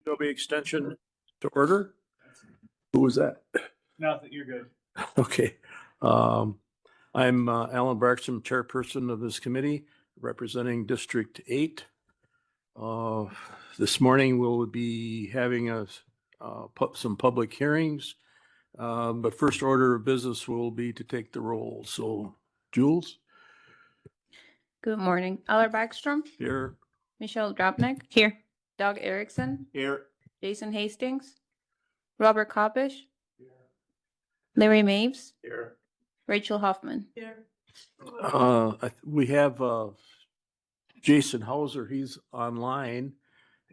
Adobe extension to order. Who was that? Nothing, you're good. Okay. I'm Alan Barkstrom, chairperson of this committee representing District 8. This morning we'll be having some public hearings. But first order of business will be to take the roll. So Jules? Good morning. Aller Backstrom, Here. Michelle Dropnik. Here. Doug Erickson, Here. Jason Hastings, Robert Kopish, Larry Maves, Here. Rachel Hoffman. Here. We have Jason Hauser. He's online.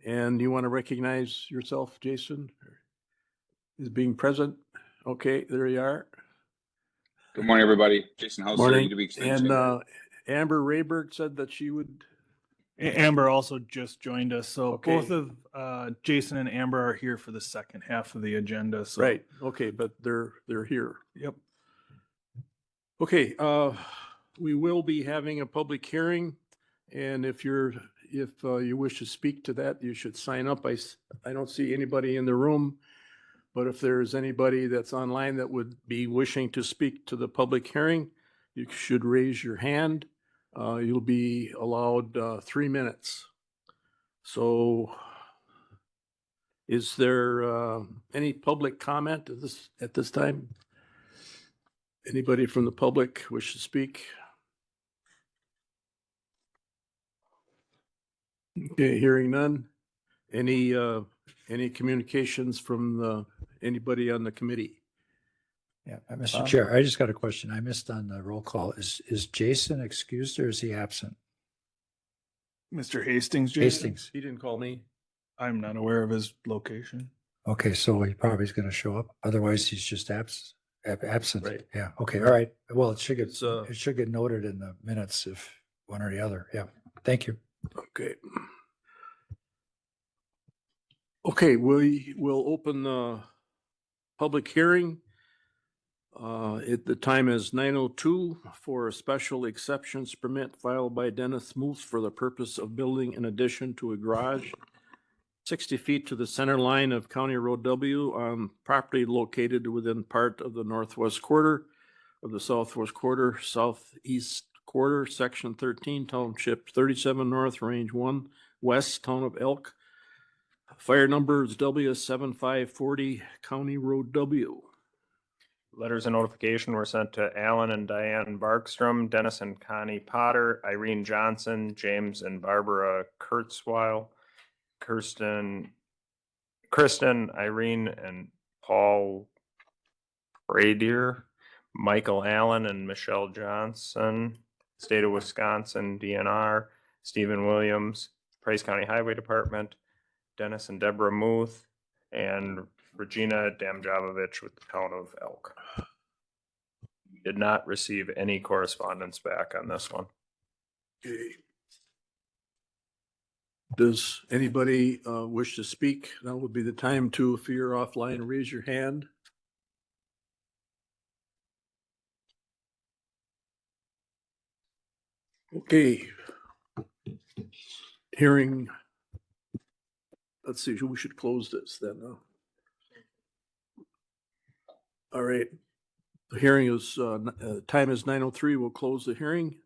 And you want to recognize yourself, Jason? Is being present? Okay, there you are. Good morning, everybody. Jason Hauser, Morning. UW Extension. And Amber Rayberg said that she would. Amber also just joined us, so Okay. both of Jason and Amber are here for the second half of the agenda. So. Right, okay, but they're here. Yep. Okay, we will be having a public hearing, and if you wish to speak to that, you should sign up. I don't see anybody in the room, but if there's anybody that's online that would be wishing to speak to the public hearing, you should raise your hand. You'll be allowed 3 minutes. So is there any public comment at this time? Anybody from the public wish to speak? Okay, hearing none. Any communications from anybody on the committee? Yeah, Mr. Chair, I just got a question. I missed on the roll call. Is Jason excused or is he absent? Mr. Hastings, Jason? Hastings. He didn't call me. I'm not aware of his location. Okay, so he probably is going to show up. Otherwise, he's just absent. Right. Yeah. Okay. All right. Well, it should It's, get noted in the minutes if one or the other. Yeah. Thank you. Okay. Okay, we will open the public hearing. The time is 9:02 for a special exceptions permit filed by Dennis Moose for the purpose of building an addition to a garage 60 feet to the center line of County Road W on property located within part of the northwest quarter of the southwest quarter, southeast quarter, section 13, township 37 north, range 1 west, town of Elk. Fire number is W7540, County Road W. Letters of notification were sent to Alan and Diane Barkstrom, Dennis and Connie Potter, Irene Johnson, James and Barbara Kurtzweil, Kristen, Irene and Paul Bradier, Michael Allen and Michelle Johnson, State of Wisconsin, DNR, Stephen Williams, Price County Highway Department, Dennis and Deborah Muth, and Regina Damjavovich with the town of Elk. Did not receive any correspondence back on this one. Okay. Does anybody wish to speak? That would be the time to, if you're offline, raise your hand. Okay. Hearing. Let's see, we should close this then. All right. The hearing is, time is 9:03. We'll close the hearing.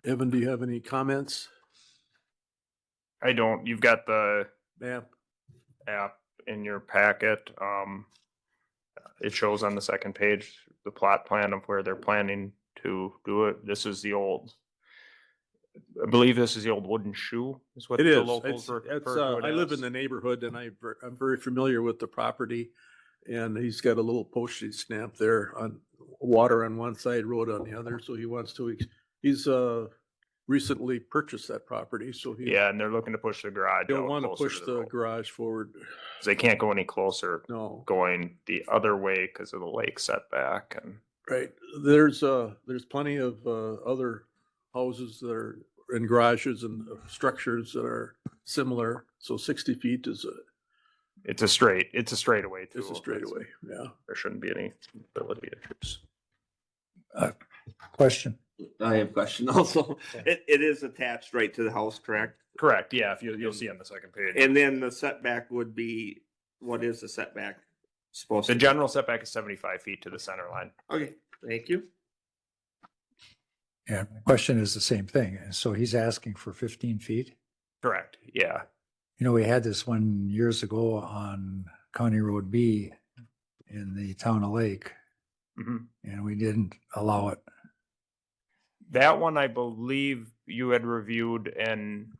Evan, do you have any comments? I don't, you've got the Ma'am? app in your packet. It shows on the second page, the plot plan of where they're planning to do it. This is the old, I believe this is the old wooden shoe is what It the is. locals refer to it I live as. in the neighborhood and I'm very familiar with the property. And he's got a little postage stamp there on water on one side, road on the other. So he wants to, he's recently purchased that property. So he Yeah, and they're looking to push the garage. don't out want to closer push the the road. garage forward. 'Cause they can't go any closer No, going the other way because of the lake setback and right. There's plenty of other houses that are in garages and structures that are similar. So 60 feet is it's a straightaway too. a straightaway. Yeah. There shouldn't be any ability issues. Question. I have a question also. It is attached right to the house, correct? Correct, yeah, if you'll see on the second page. And then the setback would be, what is the setback supposed The to be? general setback is 75 feet to the center line. Okay, thank you. And my question is the same thing. And so he's asking for 15 feet. Correct, yeah. You know, we had this one years ago on County Road B in the town of Lake, Mhm. and we didn't allow it. That one, I believe you had reviewed and,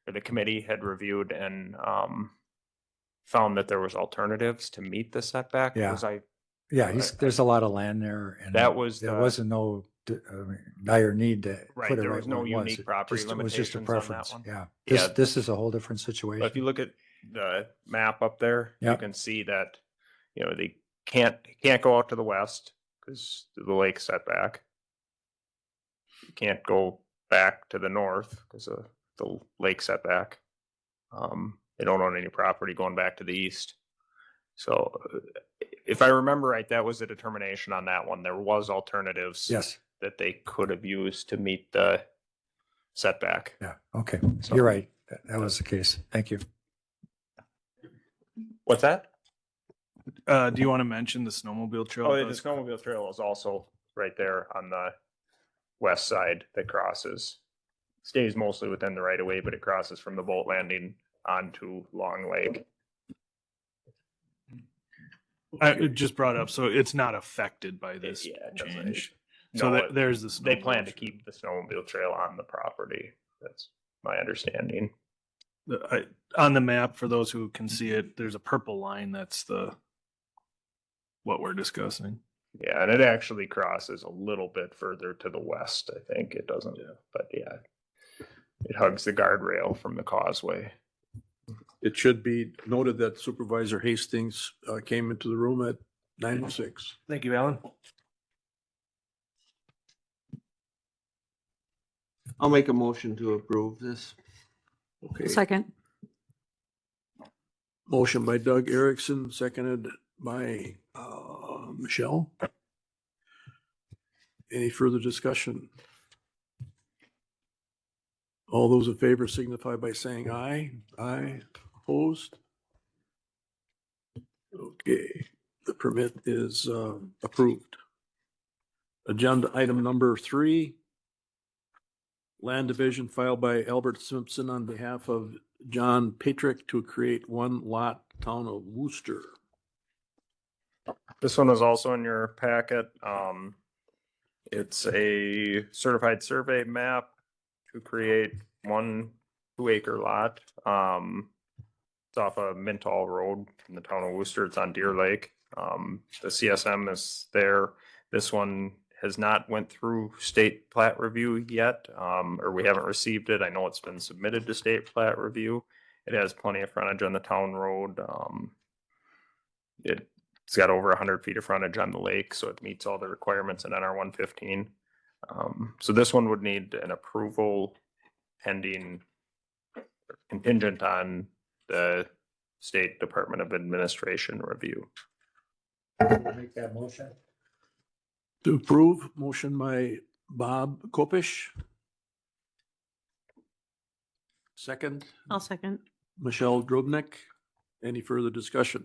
or the committee had reviewed and found that there was alternatives to meet the setback. Yeah. Was I, Yeah, there's a lot of land there, and That was there the- wasn't no dire need to Right, put it there right was no where it was. unique It property just- It was just a limitations on that preference. one. Yeah. Yeah. This is a whole different but if situation. you look at the map up there, you Yep. can see that, you know, they can't go out to the west because the lake setback. You can't go back to the north because of the lake setback. They don't own any property going back to the east. So if I remember right, that was the determination on that one. There was alternatives Yes. that they could have used to meet the setback. Yeah. Okay. So- You're right. That was the case. Thank you. What's that? Do you want to mention the snowmobile trail? Oh, the snowmobile trail is also right there on the west side that crosses. Stays mostly within the right of way, but it crosses from the boat landing onto Long Lake. I just brought up, so it's not affected by this Yeah, it doesn't- change. No, So it- there's the. They snowmobile plan to trail. keep the snowmobile trail on the property. That's my understanding. On the map, for those who can see it, there's a purple line. That's what we're discussing. Yeah, and it actually crosses a little bit further to the west, I think. It doesn't, but yeah. It hugs the guardrail from the causeway. It should be noted that Supervisor Hastings came into the room at 9:06. Thank you, Alan. I'll make a motion to approve this. Okay, Second. motion by Doug Erickson, seconded by Michelle. Any further discussion? All those in favor signify by saying aye. Aye. Opposed? Okay, the permit is approved. Agenda item number 3. Land division filed by Albert Simpson on behalf of John Patrick to create one lot town of Worcester. This one is also in your packet. It's a certified survey map to create 1 2-acre lot. It's off of Mintal Road in the town of Worcester. It's on Deer Lake. The CSM is there. This one has not went through state plat review yet, or we haven't received it. I know it's been submitted to state plat review. It has plenty of frontage on the town road. It's got over 100 feet of frontage on the lake, so it meets all the requirements in NR 115. So this one would need an approval pending, contingent on the State Department of Administration review. Make that motion. To approve, motion by Bob Kopish. Second, I'll second. Michelle Drobnik. Any further discussion?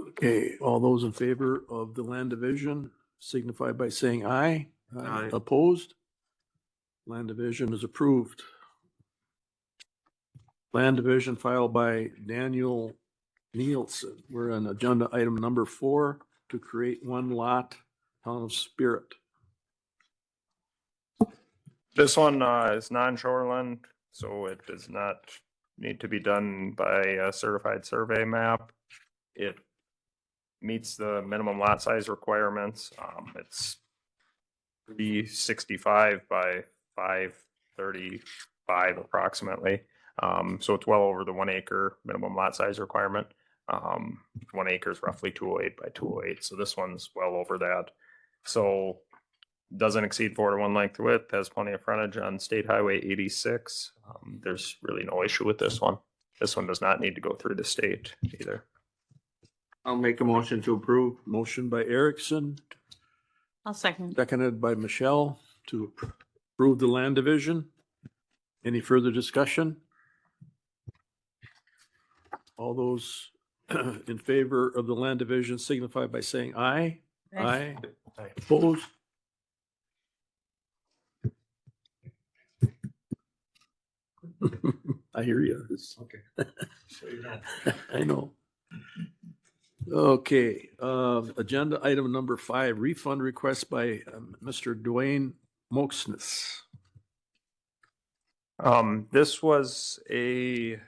Okay, all those in favor of the land division signify by saying aye. Aye. Opposed? Land division is approved. Land division filed by Daniel Nielsen. We're on agenda item number 4 to create 1 lot, town of Spirit. This one is non-shoreland, so it does not need to be done by a certified survey map. It meets the minimum lot size requirements. It's 365 by 535 approximately. So it's well over the 1 acre minimum lot size requirement. 1 acre is roughly 208 by 208. So this one's well over that. So doesn't exceed 4 to 1 length width, has plenty of frontage on State Highway 86. There's really no issue with this one. This one does not need to go through the state either. I'll make a motion to approve. Motion by Erickson, I'll second. seconded by Michelle to approve the land division. Any further discussion? All those in favor of the land division signify by saying aye. Aye. Aye. Opposed? I hear you. Okay. I know. Okay, agenda item number 5, refund request by Mr. Dwayne Moxness. This was a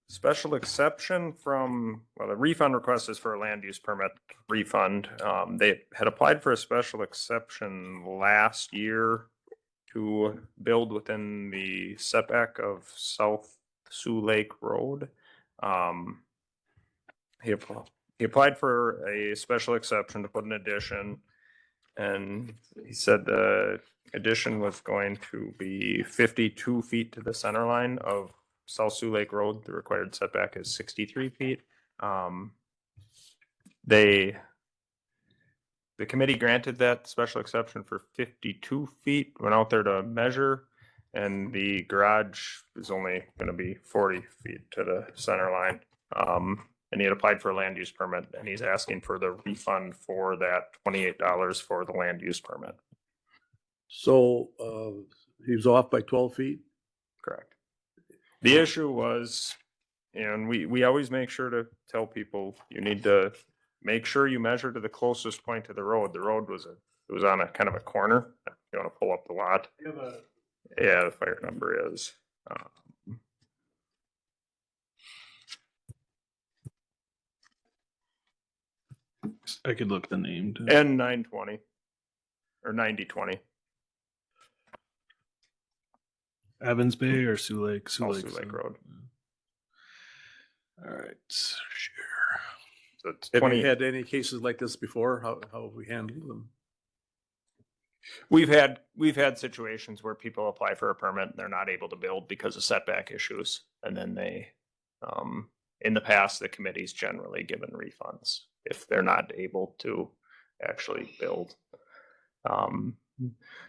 special exception from, well, the refund request is for a land use permit refund. They had applied for a special exception last year to build within the setback of South Sioux Lake Road. He applied for a special exception to put an addition, and he said the addition was going to be 52 feet to the center line of South Sioux Lake Road. The required setback is 63 feet. The committee granted that special exception for 52 feet, went out there to measure, and the garage is only going to be 40 feet to the center line. And he had applied for a land use permit, and he's asking for the refund for that $28 for the land use permit. So he was off by 12 feet? Correct. The issue was, and we always make sure to tell people, you need to make sure you measure to the closest point to the road. The road was on a kind of a corner. You want to pull up the lot? Yeah, the fire number is. I could look the name. too. N920 or 9020. Evans Bay or Sioux Lake? Sioux Lake Road. All right, sure. So it's Have 20. you had any cases like this before? How have we handled them? We've had situations where people apply for a permit and they're not able to build because of setback issues, and then they, in the past, the committee's generally given refunds if they're not able to actually build.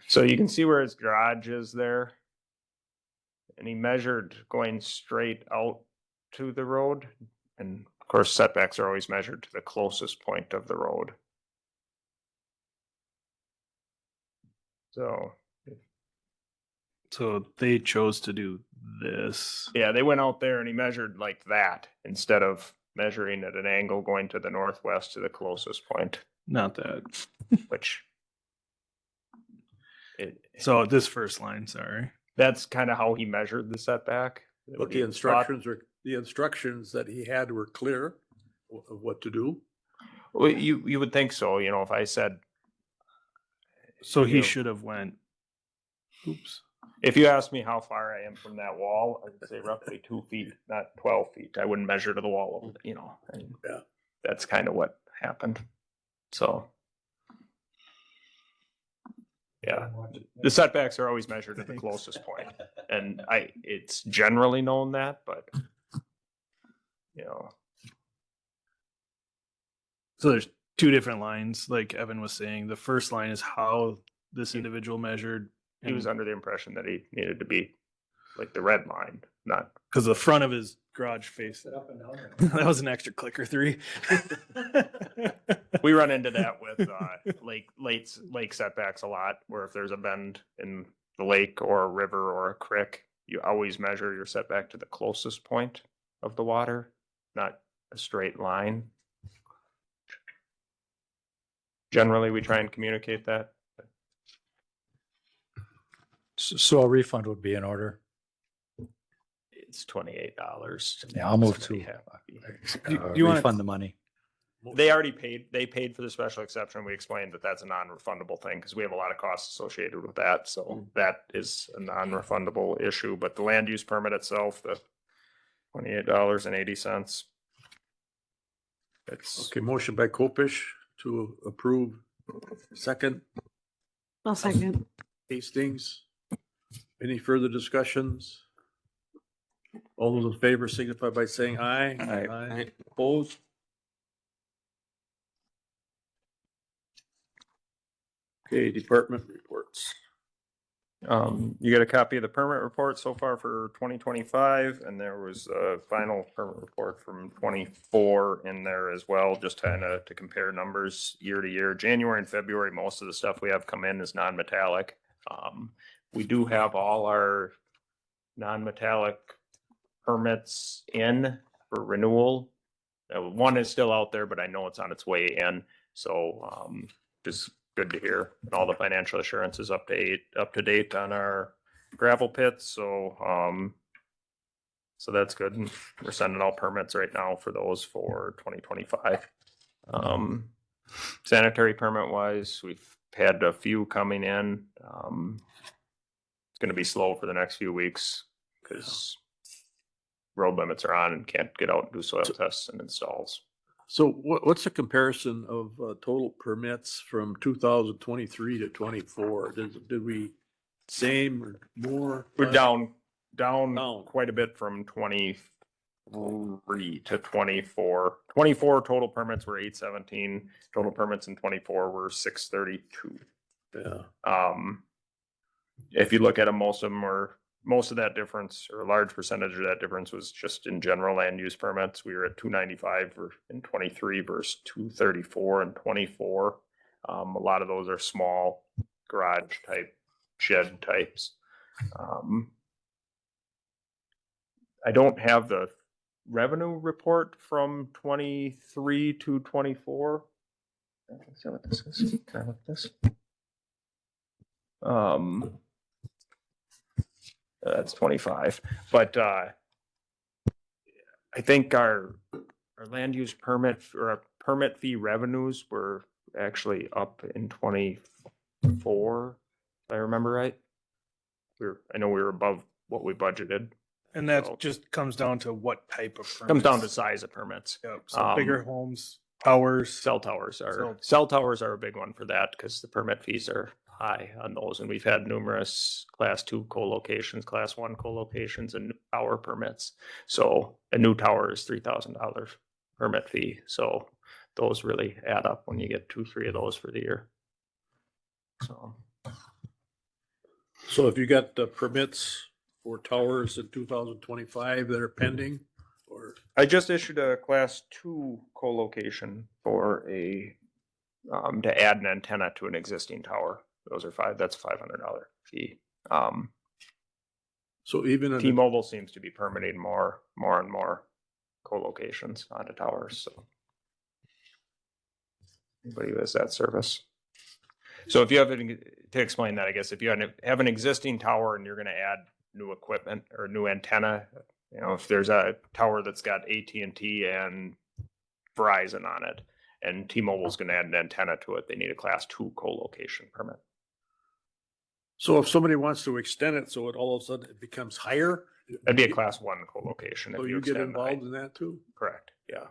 So you can see where his garage is there, and he measured going straight out to the road, and of course setbacks are always measured to the closest point of the road. So they chose to do this. Yeah, they went out there and he measured like that instead of measuring at an angle going to the northwest to the closest point, Not that. which So this first line, sorry. that's kind of how he measured the setback. But the instructions that he had were clear of what to do. Well, you would think so, if I said, So he Yeah. should have went. Oops. if you asked me how far I am from that wall, I would say roughly 2 feet, not 12 feet. I wouldn't measure to the wall, and Yeah. that's kind of what happened. So. Yeah, the setbacks are always measured at the closest point, and it's generally known that, but So there's two different lines, like Evan was saying. The first line is how this individual measured. he was under the impression that he needed to be like the red line, not. Because the front of his garage face. Up and down there. That was an extra clicker 3. We run into that with lake setbacks a lot, where if there's a bend in the lake or a river or a creek, you always measure your setback to the closest point of the water, not a straight line. Generally, we try and communicate that. So a refund would be in order. It's $28. Yeah, I'll move Somebody to happy. You wanna- refund the money. They already paid. They paid for the special exception. We explained that that's a non-refundable thing because we have a lot of costs associated with that. So that is a non-refundable issue. But the land use permit itself, the $28.80. It's Okay, motion by Kopish to approve. Second, I'll second. Hastings. Any further discussions? All those in favor signify by saying aye. Aye. Opposed? Okay, department reports. You get a copy of the permit report so far for 2025, and there was a final permit report from 24 in there as well, just kind of to compare numbers year to year. January and February, most of the stuff we have come in is non-metallic. We do have all our non-metallic permits in for renewal. One is still out there, but I know it's on its way in. So just good to hear. And all the financial assurance is up to date on our gravel pits. So that's good. And we're sending all permits right now for those for 2025. Sanitary permit wise, we've had a few coming in. It's going to be slow for the next few weeks because road limits are on and can't get out and do soil tests and installs. So what's the comparison of total permits from 2023 to 24? Did we same or more? We're down Down. quite a bit from 23 to 24. 24 total permits were 817. Total permits in 24 were 632. Yeah. If you look at them, most of that difference, or a large percentage of that difference, was just in general land use permits. We were at 295 in 23 versus 234 in 24. A lot of those are small garage type, shed types. I don't have the revenue report from 23 to 24. Is that what this is? Can I look at this? That's 25, but I think our land use permit or our permit fee revenues were actually up in 24, if I remember right. I know we were above what we budgeted. And that So- just comes down to what type of permits. Comes down to size of permits. Yep. So bigger homes, towers. Cell towers are a big one for that because the permit fees are high on those, and we've had numerous class 2 co-locations, class 1 co-locations, and tower permits. So a new tower is $3,000 permit fee. So those really add up when you get 2-3 of those for the year. So if you got the permits for towers in 2025 that are pending, or? I just issued a class 2 co-location for to add an antenna to an existing tower. That's a $500 fee. So even in the- T-Mobile seems to be permitting more and more co-locations onto towers. So anybody who has that service. So if you have, to explain that, I guess, if you have an existing tower and you're going to add new equipment or new antenna, if there's a tower that's got AT&T and Verizon on it, and T-Mobile's going to add an antenna to it, they need a class 2 co-location permit. So if somebody wants to extend it, so it all of a sudden it becomes higher? That'd be a class 1 co-location. So if you get extend the height. involved in that too? Correct. Yeah.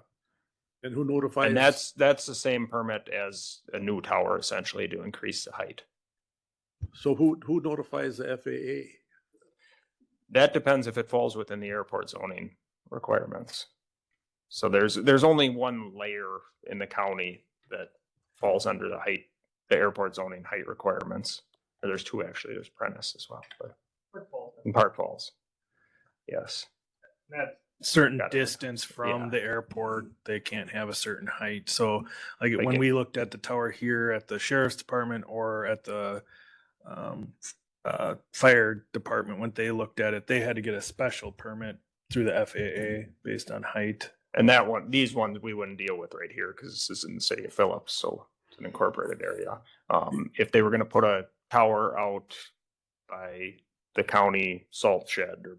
And who notifies? And that's the same permit as a new tower, essentially, to increase the height. So who notifies the FAA? That depends if it falls within the airport zoning requirements. So there's only one layer in the county that falls under the airport zoning height requirements. Or there's two actually. There's Prentice as well, but in Park Falls. Yes. That certain Got it. distance from Yeah. the airport, they can't have a certain height. So like Like when it- we looked at the tower here at the sheriff's department or at the fire department, when they looked at it, they had to get a special permit through the FAA based on height. And these ones we wouldn't deal with right here because this is in the city of Phillips, so it's an incorporated area. If they were going to put a tower out by the county salt shed or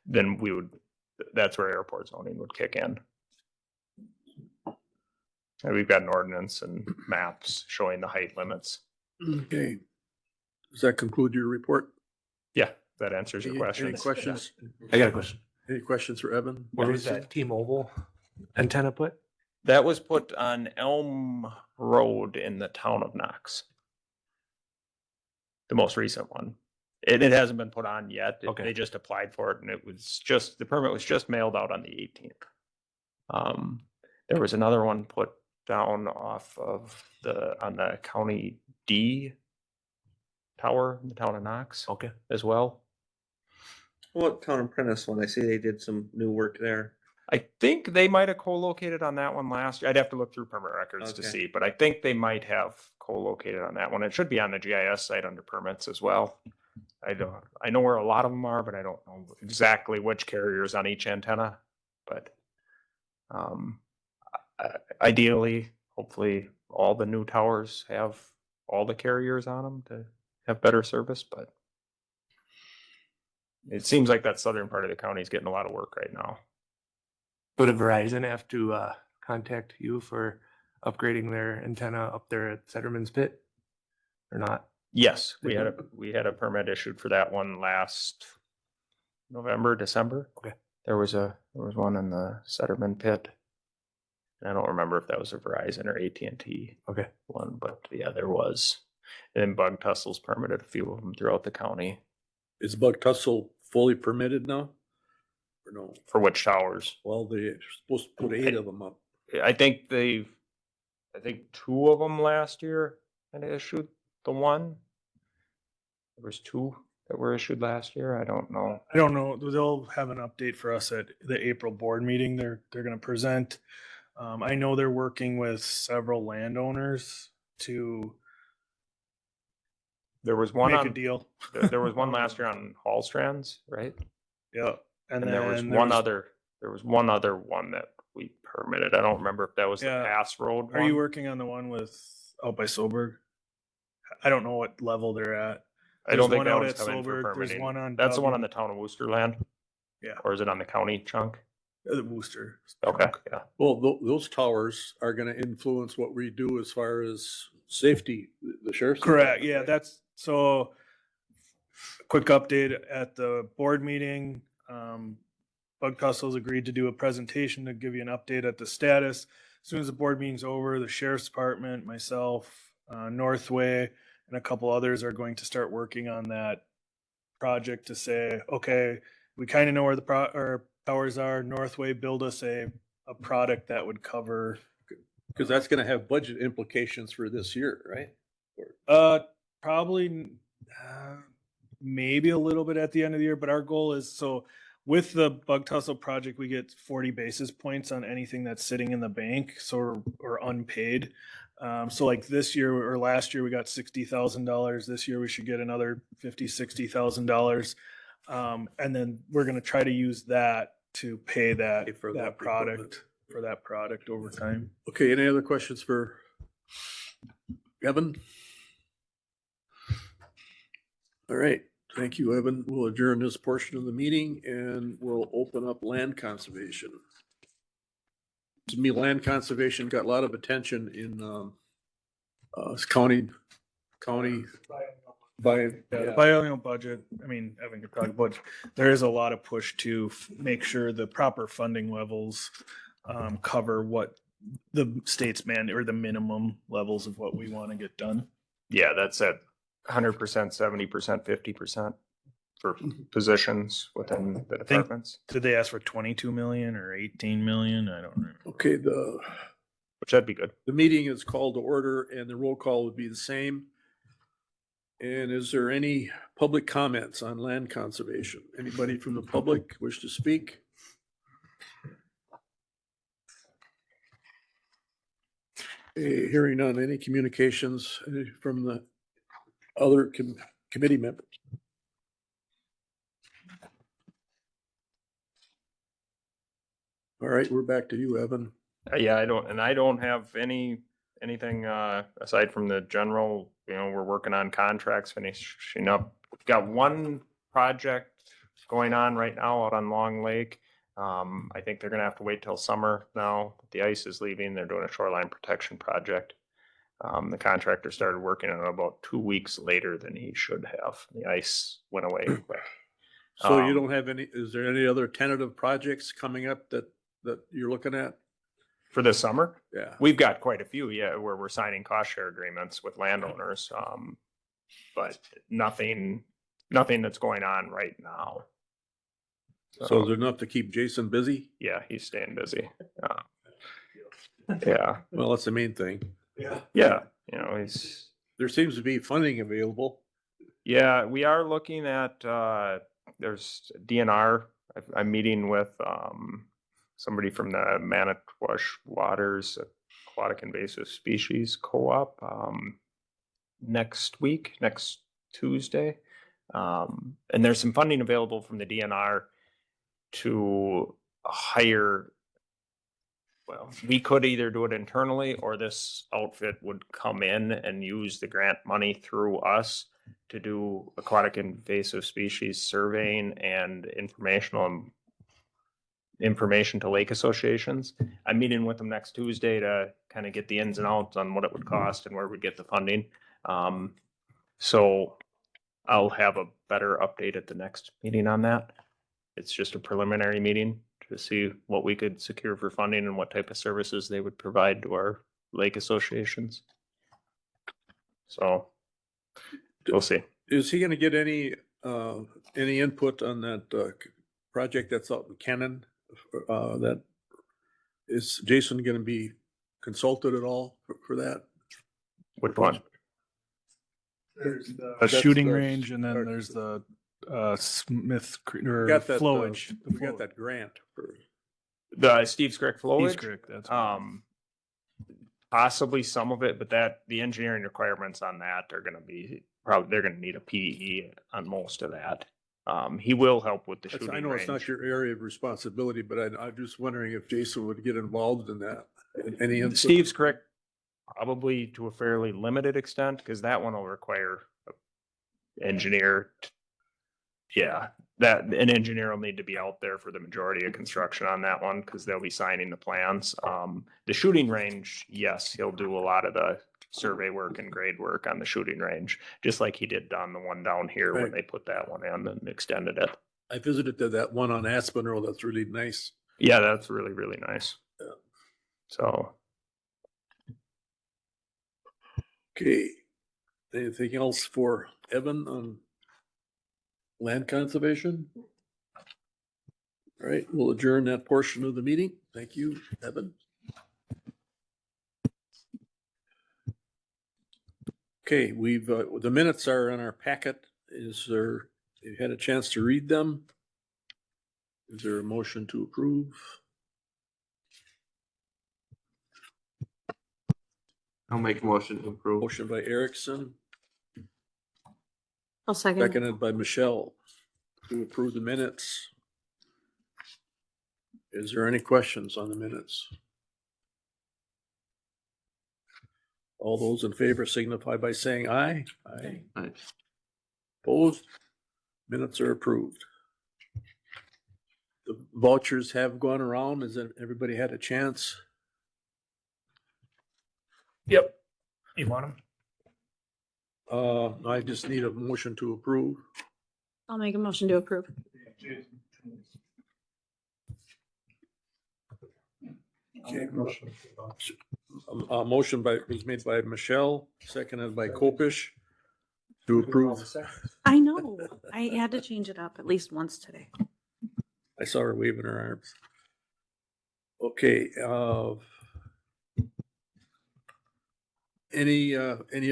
then that's where airport zoning would kick in. And we've got an ordinance and maps showing the height limits. Okay. Does that conclude your report? Yeah, that answers your question. Any questions? I got a question. Any questions for Evan? Where was that T-Mobile antenna put? That was put on Elm Road in the town of Knox. The most recent one. It hasn't been put on yet. Okay. They just applied for it and the permit was just mailed out on the 18th. There was another one put down on the county D tower in the town of Knox Okay. as well. What Town of Prentice one? I see they did some new work there. I think they might have co-located on that one last year. I'd have to look through permit records to Okay. see, but I think they might have co-located on that one. It should be on the GIS site under permits as well. I know where a lot of them are, but I don't know exactly which carriers on each antenna. But ideally, hopefully, all the new towers have all the carriers on them to have better service. But it seems like that southern part of the county is getting a lot of work right now. So did Verizon have to contact you for upgrading their antenna up there at Setterman's Pit, or not? Yes, we had a permit issued for that one last November, December. Okay. There was one in the Setterman Pit. I don't remember if that was a Verizon or AT&T Okay. one, but yeah, there was. And then Bug Tussle's permitted a few of them throughout the county. Is Bug Tussle fully permitted now? Or no? For which towers? Well, they're supposed to put 8 of them up. I think 2 of them last year and issued the one. There was 2 that were issued last year. I don't know. I don't know. They'll have an update for us at the April board meeting. They're going to present. I know they're working with several landowners to There was one make a on, deal. there was one last year on Hallstrands, right? Yeah, And then there was one other one that we permitted. I don't remember if that was the Yeah. Pass Road Are you one. working on the one with out by Soberg? I don't know what level they're at. I don't There's think one that out one's at coming for Soberg, there's permitting. one on That's the one on W. the town of Worcester land? Yeah. Or is it on the county chunk? The Wooster. Okay, yeah. Well, those towers are gonna influence what we do as far as safety, the sheriff's. Correct. department, Yeah, right? that's so. Quick update at the board meeting. Bug Tussle's agreed to do a presentation to give you an update at the status. As soon as the board meeting's over, the sheriff's department, myself, Northway, and a couple others are going to start working on that project to say, okay, we kind of know where the our towers are. Northway, build us a product that would cover. Cause that's gonna have budget implications for this year, right? Probably maybe a little bit at the end of the year, but our goal is so with the Bug Tussle project, we get 40 basis points on anything that's sitting in the bank, or unpaid. So like this year or last year, we got $60,000. This year, we should get another $60,000. And then we're going to try to use that to pay that Pay for that that product for that product over time. Okay, any other questions for Evan? All right, thank you, Evan. We'll adjourn this portion of the meeting and we'll open up land conservation. To me, land conservation got a lot of attention in county by. The biennial budget, I mean, Evan could talk, but there is a lot of push to make sure the proper funding levels cover what the state's or the minimum levels of what we want to get done. Yeah, that's at 100%, 70%, 50% for positions within the think- departments, Did they ask for 22 million or 18 million? I don't remember. Okay, which that'd be good. the meeting is called to order and the roll call would be the same. And is there any public comments on land conservation? Anybody from the public wish to speak? Hearing none, any communications from the other committee members? All right, we're back to you, Evan. Yeah, I don't have anything aside from the general, we're working on contracts, finishing up. We've got one project going on right now out on Long Lake. I think they're gonna have to wait till summer now. The ice is leaving. They're doing a shoreline protection project. The contractor started working on it about 2 weeks later than he should have. The ice went away quick. So you Um, don't have any, is there any other tentative projects coming up that you're looking at? For this summer? Yeah. We've got quite a few, yeah, where we're signing cost share agreements with landowners, but nothing that's going on right now. So is there enough to keep Jason busy? Yeah, he's staying busy. Yeah, Well, that's the main thing. yeah, he's, There seems to be funding available. Yeah, we are looking at, there's DNR. I'm meeting with, somebody from the Manitowoc Waters Aquatic Invasive Species Co-op, next week, next Tuesday. And there's some funding available from the DNR to hire. Well, we could either do it internally or this outfit would come in and use the grant money through us to do aquatic invasive species surveying and information to lake associations. I'm meeting with them next Tuesday to kind of get the ins and outs on what it would cost and where we'd get the funding. So I'll have a better update at the next meeting on that. It's just a preliminary meeting to see what we could secure for funding and what type of services they would provide to our lake associations. So we'll see. Is he gonna get any input on that, project that's out in Cannon? That, is Jason gonna be consulted at all for that? Which one? There's a That's shooting the- range, and then there's the Smith Creek or Got that, flowage. we got that grant for, The Steve's Creek flowage? East Creek, that's what Possibly some of it, but that the engineering requirements on that are gonna be probably, they're gonna need a PE on most of that. He will help with the that's- shooting I know it's not range. your area of responsibility, but I'm just wondering if Jason would get involved in that. Any input? Steve's Creek, probably to a fairly limited extent, because that one will require an engineer. Yeah, that an engineer will need to be out there for the majority of construction on that one because they'll be signing the plans. The shooting range, yes, he'll do a lot of the survey work and grade work on the shooting range, just like he did on the one down here when Right. they put that one in and extended it. I visited that one on Aspen Road. That's really nice. Yeah, that's really, really nice. Yeah. So Okay. Anything else for Evan on land conservation? All right, we'll adjourn that portion of the meeting. Thank you, Evan. Okay, the minutes are in our packet. You had a chance to read them? Is there a motion to approve? I'll make a motion to approve. Motion by Erickson, I'll second. seconded by Michelle to approve the minutes. Is there any questions on the minutes? All those in favor signify by saying aye. Aye. Aye. Opposed? Minutes are approved. The vouchers have gone around. Has everybody had a chance? Yep. You want them? I just need a motion to approve. I'll make a motion to approve. Okay. Motion was made by Michelle, seconded by Kopish to approve. I know. I had to change it up at least once today. I saw her waving her arms. Okay, any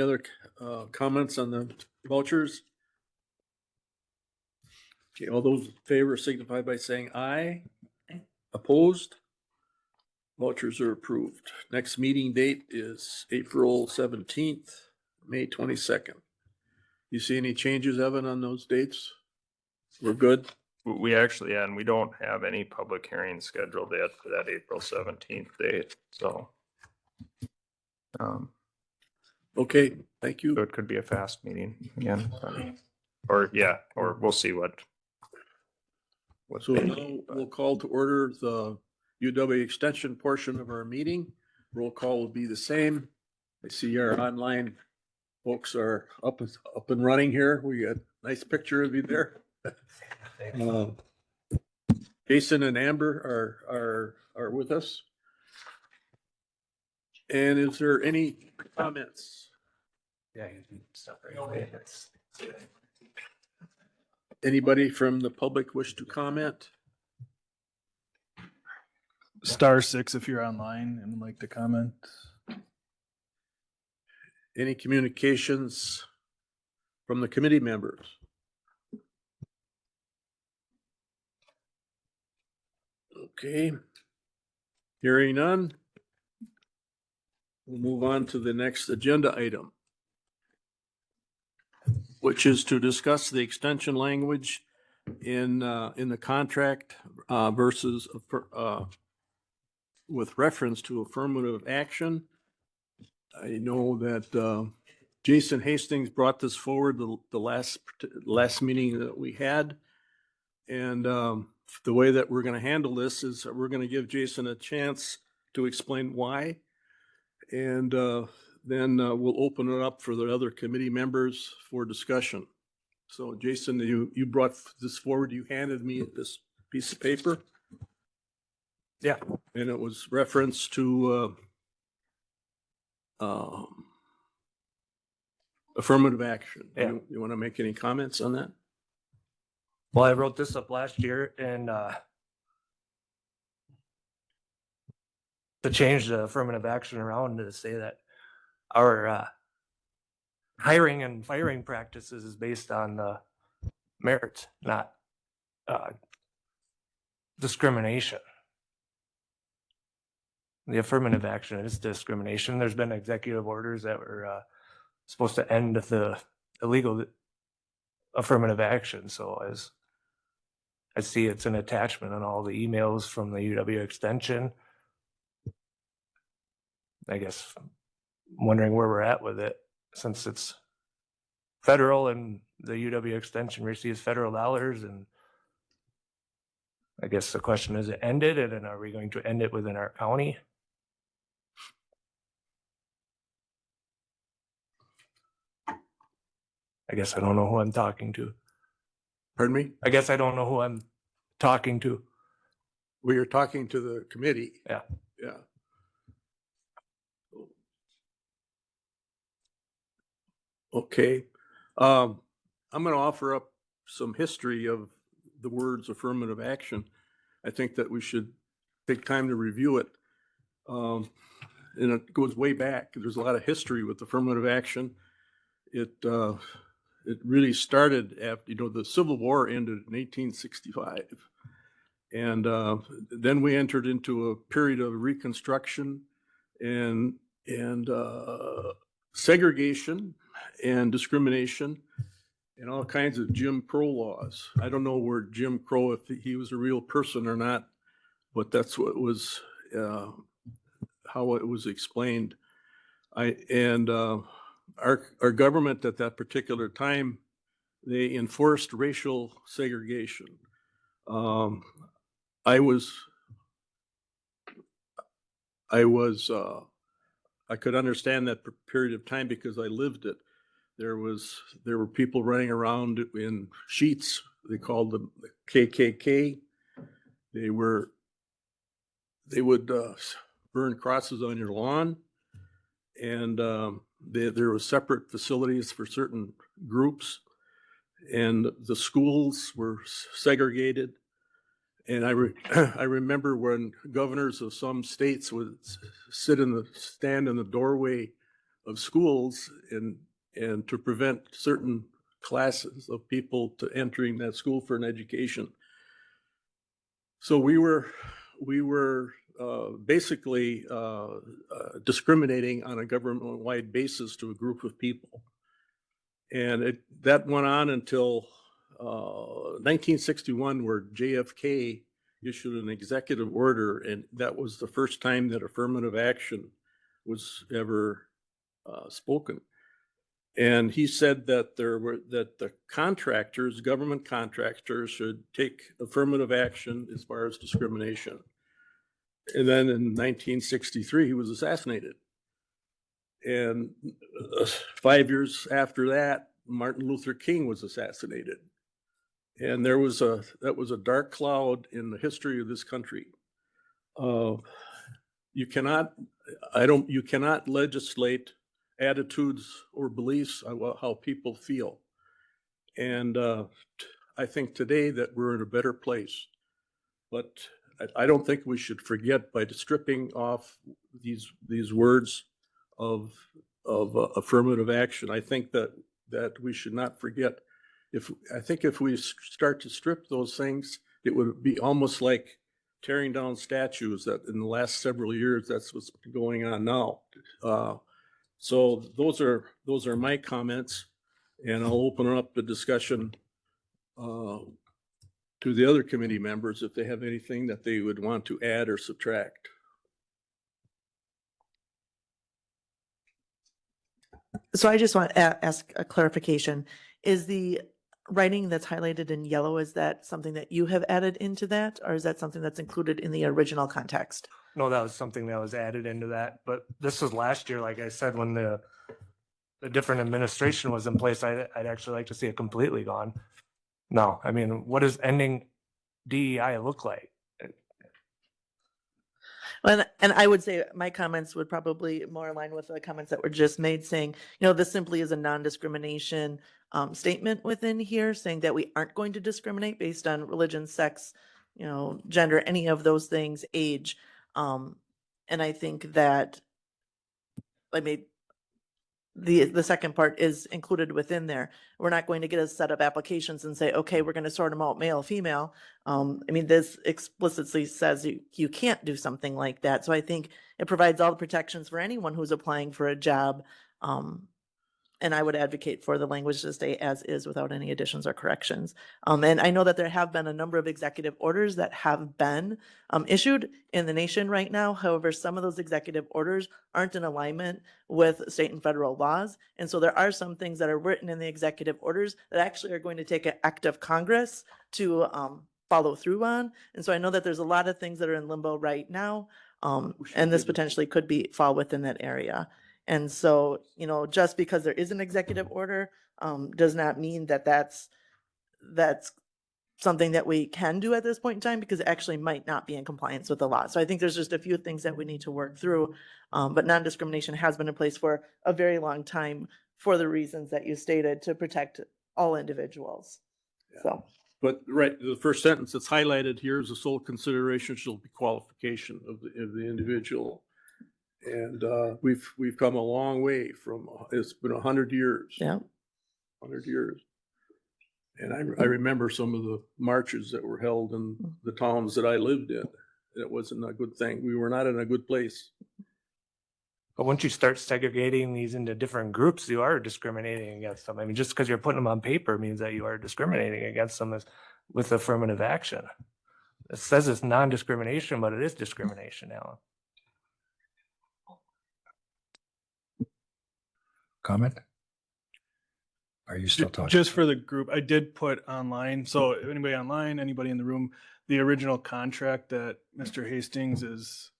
other comments on the vouchers? Okay, all those in favor signify by saying aye. Aye. Opposed? Vouchers are approved. Next meeting date is April 17th, May 22nd. You see any changes, Evan, on those dates? We're good? we actually, and we don't have any public hearings scheduled yet for that April 17th date, so. Okay, thank you. So it could be a fast meeting again, or yeah, or we'll see what. So they now need, but- we'll call to order the UW extension portion of our meeting. Roll call will be the same. I see our online folks are up and running here. We got a nice picture of you there. Jason and Amber are with us. And is there any comments? Anybody from the public wish to comment? *6 if you're online and would like to comment. Any communications from the committee members? Okay. Hearing none. We'll move on to the next agenda item, which is to discuss the extension language in the contract versus with reference to affirmative action. I know that Jason Hastings brought this forward the last meeting that we had. And the way that we're going to handle this is that we're going to give Jason a chance to explain why. And then we'll open it up for the other committee members for discussion. So Jason, you brought this forward. You handed me this piece of paper. Yeah. And it was reference to affirmative action. Yeah. You want to make any comments on that? Well, I wrote this up last year and to change the affirmative action around to say that our hiring and firing practices is based on merit, not discrimination. The affirmative action is discrimination. There's been executive orders that were supposed to end the illegal affirmative action. So as I see, it's an attachment on all the emails from the UW extension. I guess I'm wondering where we're at with it, since it's federal and the UW extension receives federal dollars. And I guess the question is, it ended, and then are we going to end it within our county? I guess I don't know who I'm talking to. Pardon me? I guess I don't know who I'm talking to. We are talking to the committee. Yeah. Yeah. Okay. I'm going to offer up some history of the words affirmative action. I think that we should take time to review it. And it goes way back. There's a lot of history with affirmative action. It really started after, the Civil War ended in 1865. And then we entered into a period of Reconstruction and segregation and discrimination and all kinds of Jim Crow laws. I don't know where Jim Crow, if he was a real person or not, but that's what was, how it was explained. Our government at that particular time, they enforced racial segregation. I could understand that period of time because I lived it. There were people running around in sheets. They called them the KKK. They would burn crosses on your lawn, and there were separate facilities for certain groups, and the schools were segregated. And I remember when governors of some states would stand in the doorway of schools and to prevent certain classes of people to entering that school for an education. So we were basically discriminating on a government-wide basis to a group of people. And that went on until 1961, where JFK issued an executive order, and that was the first time that affirmative action was ever spoken. And he said that the contractors, government contractors, should take affirmative action as far as discrimination. And then in 1963, he was assassinated. And 5 years after that, Martin Luther King was assassinated. And that was a dark cloud in the history of this country. You cannot legislate attitudes or beliefs on how people feel. And I think today that we're in a better place. But I don't think we should forget, by stripping off these words of affirmative action, I think that that we should not forget. I think if we start to strip those things, it would be almost like tearing down statues that in the last several years, that's what's going on now. So those are my comments, and I'll open up the discussion to the other committee members if they have anything that they would want to add or subtract. So I just want to ask a clarification. Is the writing that's highlighted in yellow, is that something that you have added into that, or is that something that's included in the original context? No, that was something that was added into that, but this was last year, like I said, when the different administration was in place, I'd actually like to see it completely gone. No, I mean, what does ending DEI look like? And I would say my comments would probably more align with the comments that were just made, saying, this simply is a non-discrimination statement within here, saying that we aren't going to discriminate based on religion, sex, gender, any of those things, age. And I think that the second part is included within there. We're not going to get a set of applications and say, okay, we're going to sort them out male, female. This explicitly says you can't do something like that. So I think it provides all the protections for anyone who's applying for a job. And I would advocate for the language to stay as is without any additions or corrections. And I know that there have been a number of executive orders that have been issued in the nation right now. However, some of those executive orders aren't in alignment with state and federal laws. And so there are some things that are written in the executive orders that actually are going to take an act of Congress to follow through on. And so I know that there's a lot of things that are in limbo right now. And this potentially could fall within that area. And so, just because there is an executive order, does not mean that that's something that we can do at this point in time, because it actually might not be in compliance with the law. So I think there's just a few things that we need to work through. But non-discrimination has been in place for a very long time for the reasons that you stated, to protect all individuals. Yeah. So. But the first sentence that's highlighted here is the sole consideration shall be qualification of the individual. And we've come a long way from, it's been 100 years. Yeah. 100 years. And I remember some of the marches that were held in the towns that I lived in. It wasn't a good thing. We were not in a good place. But once you start segregating these into different groups, you are discriminating against them. I mean, just because you're putting them on paper means that you are discriminating against them with affirmative action. It says it's non-discrimination, but it is discrimination, Alan. Comment? Are you still talking? Just for the group, I did put online. So anybody online, anybody in the room, the original contract that Mr. Hastings is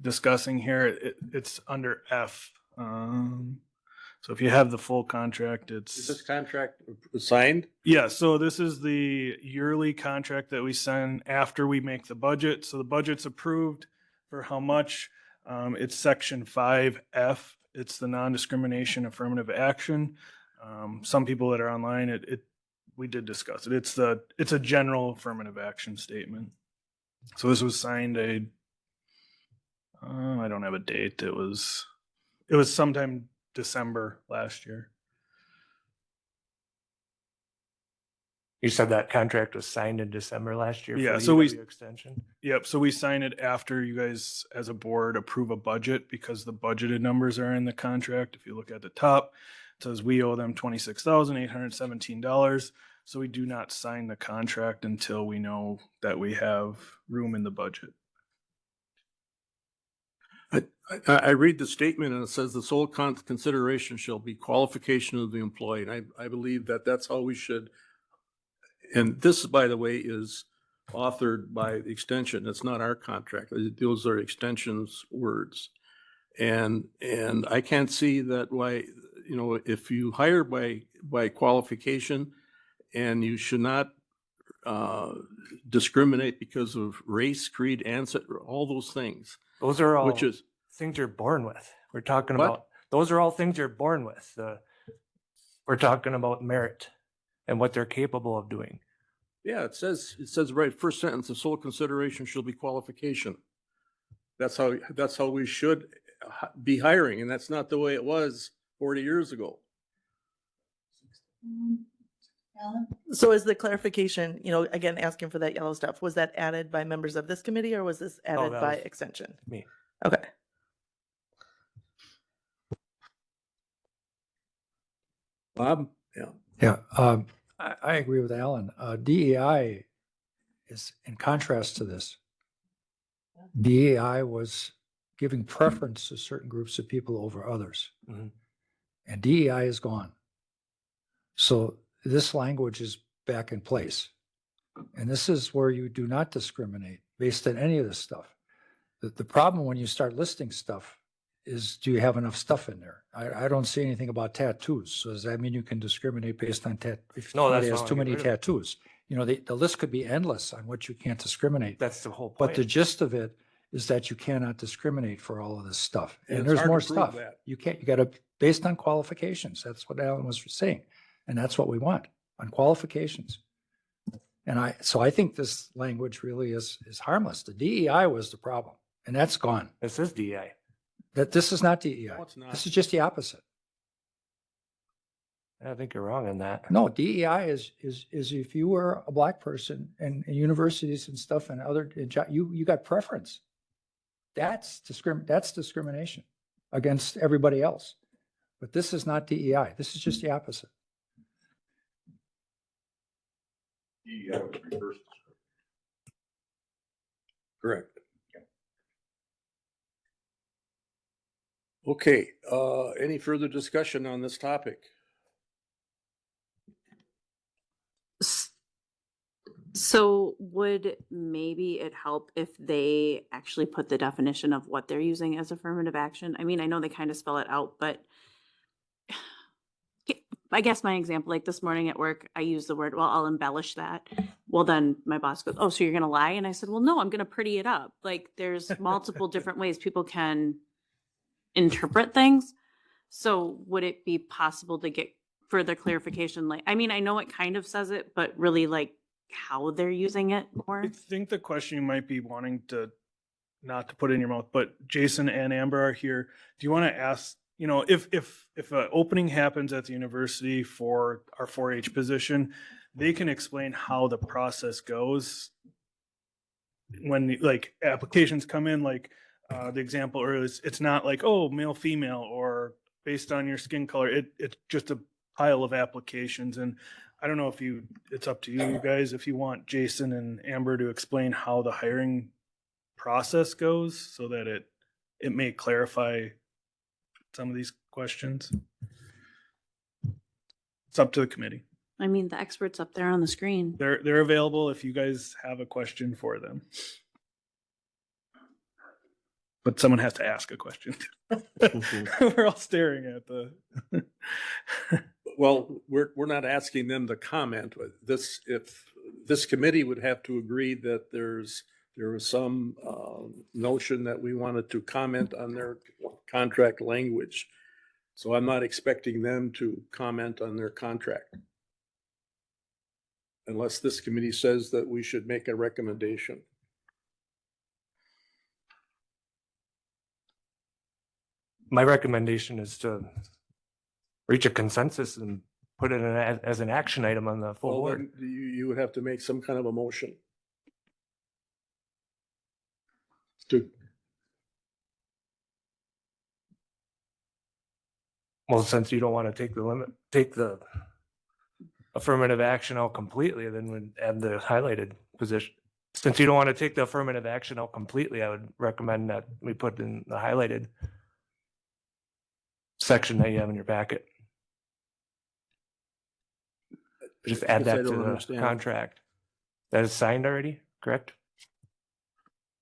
discussing here, it's under F. So if you have the full contract, Is this contract signed? Yeah, so this is the yearly contract that we send after we make the budget. So the budget's approved for how much. It's section 5F. It's the non-discrimination affirmative action. Some people that are online, we did discuss it. It's a general affirmative action statement. So this was signed I don't have a date. It was sometime December last year. You said that contract was signed in December last year. Yeah, for so the extension. Yep. So we sign it after you guys as a board approve a budget, because the budgeted numbers are in the contract. If you look at the top, it says we owe them $26,817. So we do not sign the contract until we know that we have room in the budget. I read the statement and it says the sole consideration shall be qualification of the employee. And I believe that that's how we should. And this, by the way, is authored by the extension. It's not our contract. Those are extension's words. And I can't see that why, if you hire by qualification, and you should not discriminate because of race, creed, ancestry, all those things. Those are all which is things you're born with. We're talking What? about, those are all things you're born with. We're talking about merit and what they're capable of doing. Yeah, it says right, first sentence, the sole consideration shall be qualification. That's how we should be hiring, and that's not the way it was 40 years ago. So is the clarification, again, asking for that yellow stuff, was that added by members of this committee or was this added that by was extension? Me. Okay. Bob? Yeah. Yeah, I agree with Alan. DEI is in contrast to this. DEI was giving preference to certain groups of people over others. Mhm. And DEI is gone. So this language is back in place. And this is where you do not discriminate based on any of this stuff. The problem when you start listing stuff is, do you have enough stuff in there? I don't see anything about tattoos. So does that mean you can discriminate based on if No, that's somebody has why I too wanna many get rid of it. tattoos? The list could be endless on what you can't discriminate. That's the whole But point. the gist of it is that you cannot discriminate for all of this stuff. And And it's there's hard to more prove stuff. that. You got to, based on qualifications. That's what Alan was saying. And that's what we want, on qualifications. And so I think this language really is harmless. The DEI was the problem, and that's gone. This is DEI. This is not DEI. No, it's not. This is just the opposite. I think you're wrong in that. No, DEI is if you were a black person and universities and stuff and other, you got preference. That's discrimination against everybody else. But this is not DEI. This is just the opposite. Correct. Okay, any further discussion on this topic? So would maybe it help if they actually put the definition of what they're using as affirmative action? I mean, I know they kind of spell it out, but I guess my example, like this morning at work, I used the word, well, I'll embellish that. Well, then my boss goes, oh, so you're going to lie? And I said, well, no, I'm going to pretty it up. Like there's multiple different ways people can interpret things. So would it be possible to get further clarification? Like, I mean, I know it kind of says it, but really like how they're using it more. I think the question you might be wanting to, not to put in your mouth, but Jason and Amber are here. Do you want to ask, if an opening happens at the university for our 4-H position, they can explain how the process goes when like applications come in, like the example earlier, it's not like, oh, male, female, or based on your skin color. It's just a pile of applications. And I don't know if it's up to you guys, if you want Jason and Amber to explain how the hiring process goes so that it may clarify some of these questions. It's up to the committee. I mean, the expert's up there on the screen. They're available if you guys have a question for them. But someone has to ask a question. We're all staring at the. Well, we're not asking them to comment. If this committee would have to agree that there was some notion that we wanted to comment on their contract language. So I'm not expecting them to comment on their contract. Unless this committee says that we should make a recommendation. My recommendation is to reach a consensus and put it as an action item on the full Well, board. then you would have to make some kind of a motion. Well, since you don't want to take the affirmative action out completely, then we'd add the highlighted position. Since you don't want to take the affirmative action out completely, I would recommend that we put in the highlighted section that you have in your packet. Just add Guess I that to don't the understand. contract. That is signed already, correct?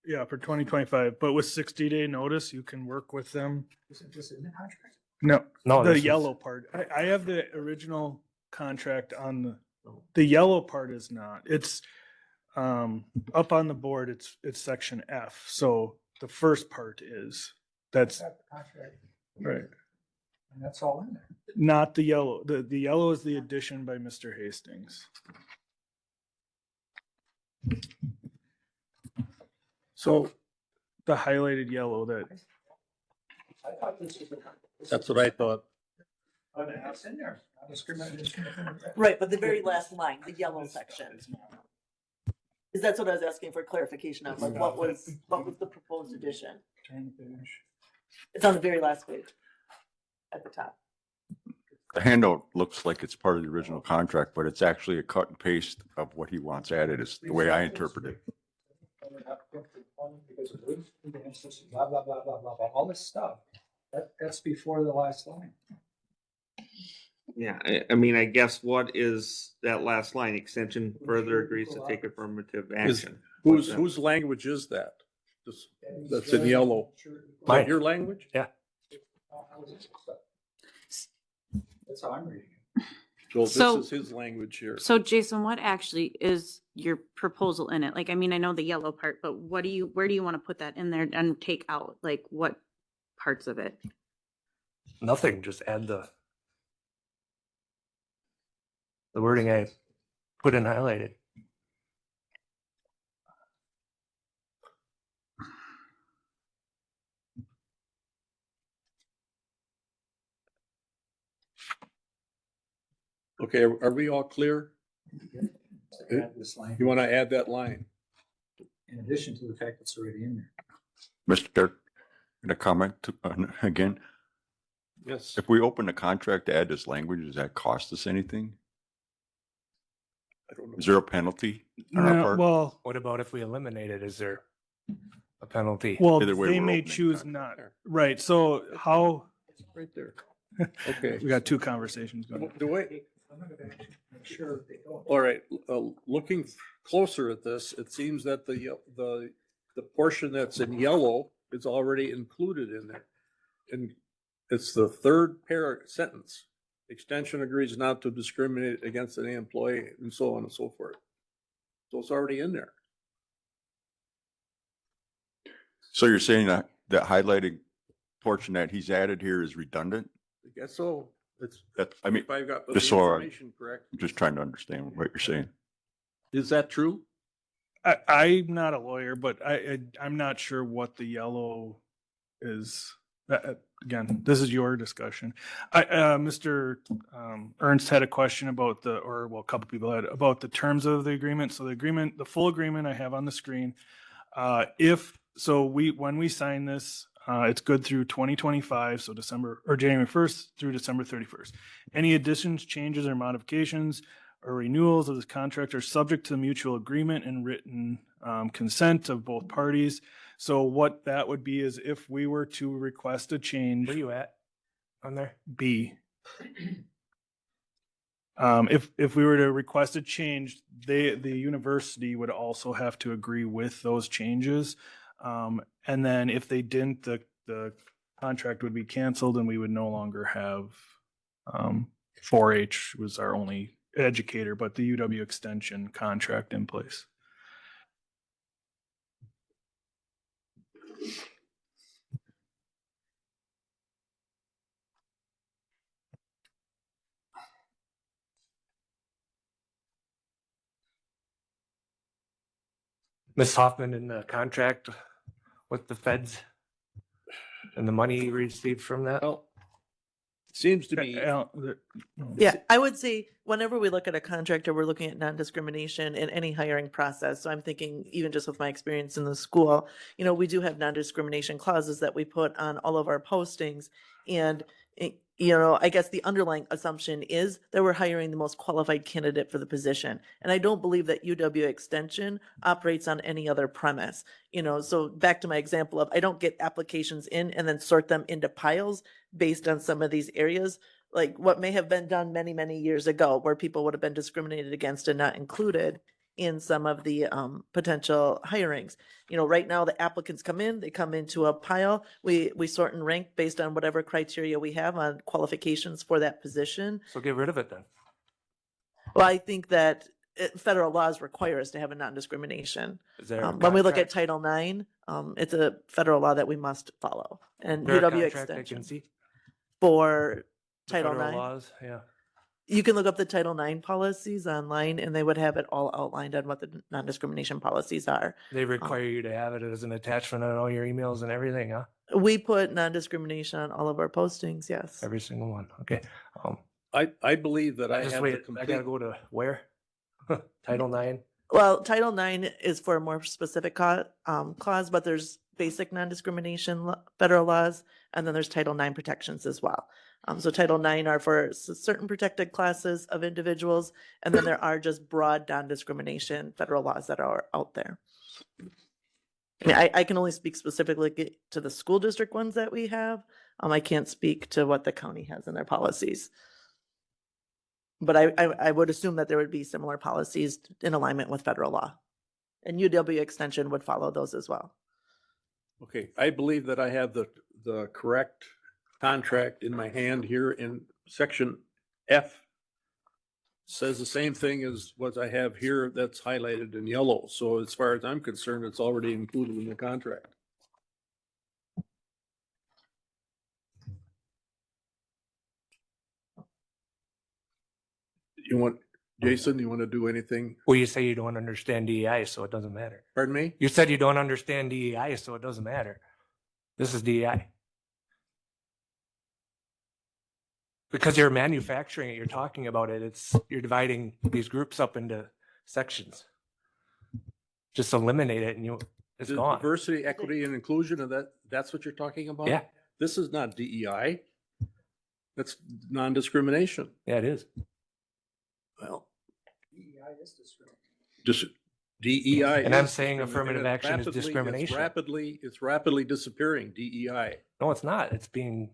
Yeah, for 2025, but with 60-day notice, you can work with them. Is it just in the contract? No, No, the this is- yellow part. I have the original contract on the yellow part is not. It's up on the board. It's section F. So the first part is that's Got the contract, right. and that's all in there. Not the yellow. The yellow is the addition by Mr. Hastings. So the highlighted yellow that I thought this was the. That's what I thought. Oh, that's in there. Right, but the very last line, the yellow section. Is that's what I was asking for clarification on, like what was the proposed addition? It's on the very last page. At the top. The handout looks like it's part of the original contract, but it's actually a cut and paste of what he wants added, is the way I interpret it. Blah, blah, blah, blah, blah, blah, all this stuff. That's before the last line. Yeah, I mean, I guess what is that last line? Extension further agrees to take affirmative action. Whose language is that? That's in yellow. Is that Mine. your language? Yeah. That's how I'm reading it. So So- this is his language here. So Jason, what actually is your proposal in it? Like, I mean, I know the yellow part, but where do you want to put that in there and take out? Like, what parts of it? Nothing, just add the wording I put in highlighted. Okay, are we all clear? Add this line, You want to add that line? in addition to the fact it's already in there. Mr. Chair, a comment again. Yes. If we open the contract to add this language, does that cost us anything? I don't know. Is there a penalty on our No, part? well, What about if we eliminate it? Is there a penalty? well, Either way, they we're may opening choose contract. not, right, so how, Right there. Okay. we got two conversations going. Do we? I'm not gonna make sure they don't. All right, looking closer at this, it seems that the portion that's in yellow is already included in there. And it's the third sentence. Extension agrees not to discriminate against any employee and so on and so forth. So it's already in there. So you're saying that that highlighted portion that he's added here is redundant? I guess so. It's, That, I mean, if I've got the just so I- information correct. I'm just trying to understand what you're saying. Is that true? I'm not a lawyer, but I'm not sure what the yellow is. Again, this is your discussion. Mr. Ernst had a question about a couple people had about the terms of the agreement. So the agreement, the full agreement I have on the screen. When we sign this, it's good through 2025, so January 1st through December 31st. Any additions, changes, or modifications or renewals of this contract are subject to mutual agreement and written consent of both parties. So what that would be is if we were to request a change. Where you at on there? B. If we were to request a change, the university would also have to agree with those changes. And then if they didn't, the contract would be canceled and we would no longer have 4-H was our only educator, but the UW extension contract in place. Ms. Hoffman in the contract with the feds and the money you received from that? Well, it seems to me. Yeah, I would say whenever we look at a contractor, we're looking at non-discrimination in any hiring process. So I'm thinking even just with my experience in the school, we do have non-discrimination clauses that we put on all of our postings. And, I guess the underlying assumption is that we're hiring the most qualified candidate for the position. And I don't believe that UW Extension operates on any other premise. So back to my example of I don't get applications in and then sort them into piles based on some of these areas, like what may have been done many, many years ago, where people would have been discriminated against and not included in some of the potential hirings. Right now the applicants come in, they come into a pile. We sort and rank based on whatever criteria we have on qualifications for that position. So get rid of it then. Well, I think that federal laws require us to have a non-discrimination. Is there a When we look at contract? Title IX, it's a federal law that we must follow. And Is there a UW contract I can Extension see? for The Title federal IX. laws, yeah. You can look up the Title IX policies online and they would have it all outlined on what the non-discrimination policies are. They require you to have it as an attachment on all your emails and everything, huh? We put non-discrimination on all of our postings, yes. Every single one, okay. I believe that I Just have wait, the I complete. gotta go to where? Title IX? Well, Title IX is for a more specific clause, but there's basic non-discrimination federal laws, and then there's Title IX protections as well. So Title IX are for certain protected classes of individuals, and then there are just broad non-discrimination federal laws that are out there. I mean, I can only speak specifically to the school district ones that we have. I can't speak to what the county has in their policies. But I would assume that there would be similar policies in alignment with federal law. And UW Extension would follow those as well. Okay, I believe that I have the correct contract in my hand here in section F. Says the same thing as what I have here that's highlighted in yellow. So as far as I'm concerned, it's already included in the contract. You want, Jason, you want to do anything? Well, you say you don't understand DEI, so it doesn't matter. Pardon me? You said you don't understand DEI, so it doesn't matter. This is DEI. Because you're manufacturing it, you're talking about it, you're dividing these groups up into sections. Just eliminate it and it's gone. Diversity, equity, and inclusion, and that's what you're talking about? Yeah, This is not DEI. That's non-discrimination. yeah, it is. Well. Just DEI. And I'm is saying affirmative action is rapidly- discrimination. It's rapidly disappearing, DEI. No, it's not. It's being,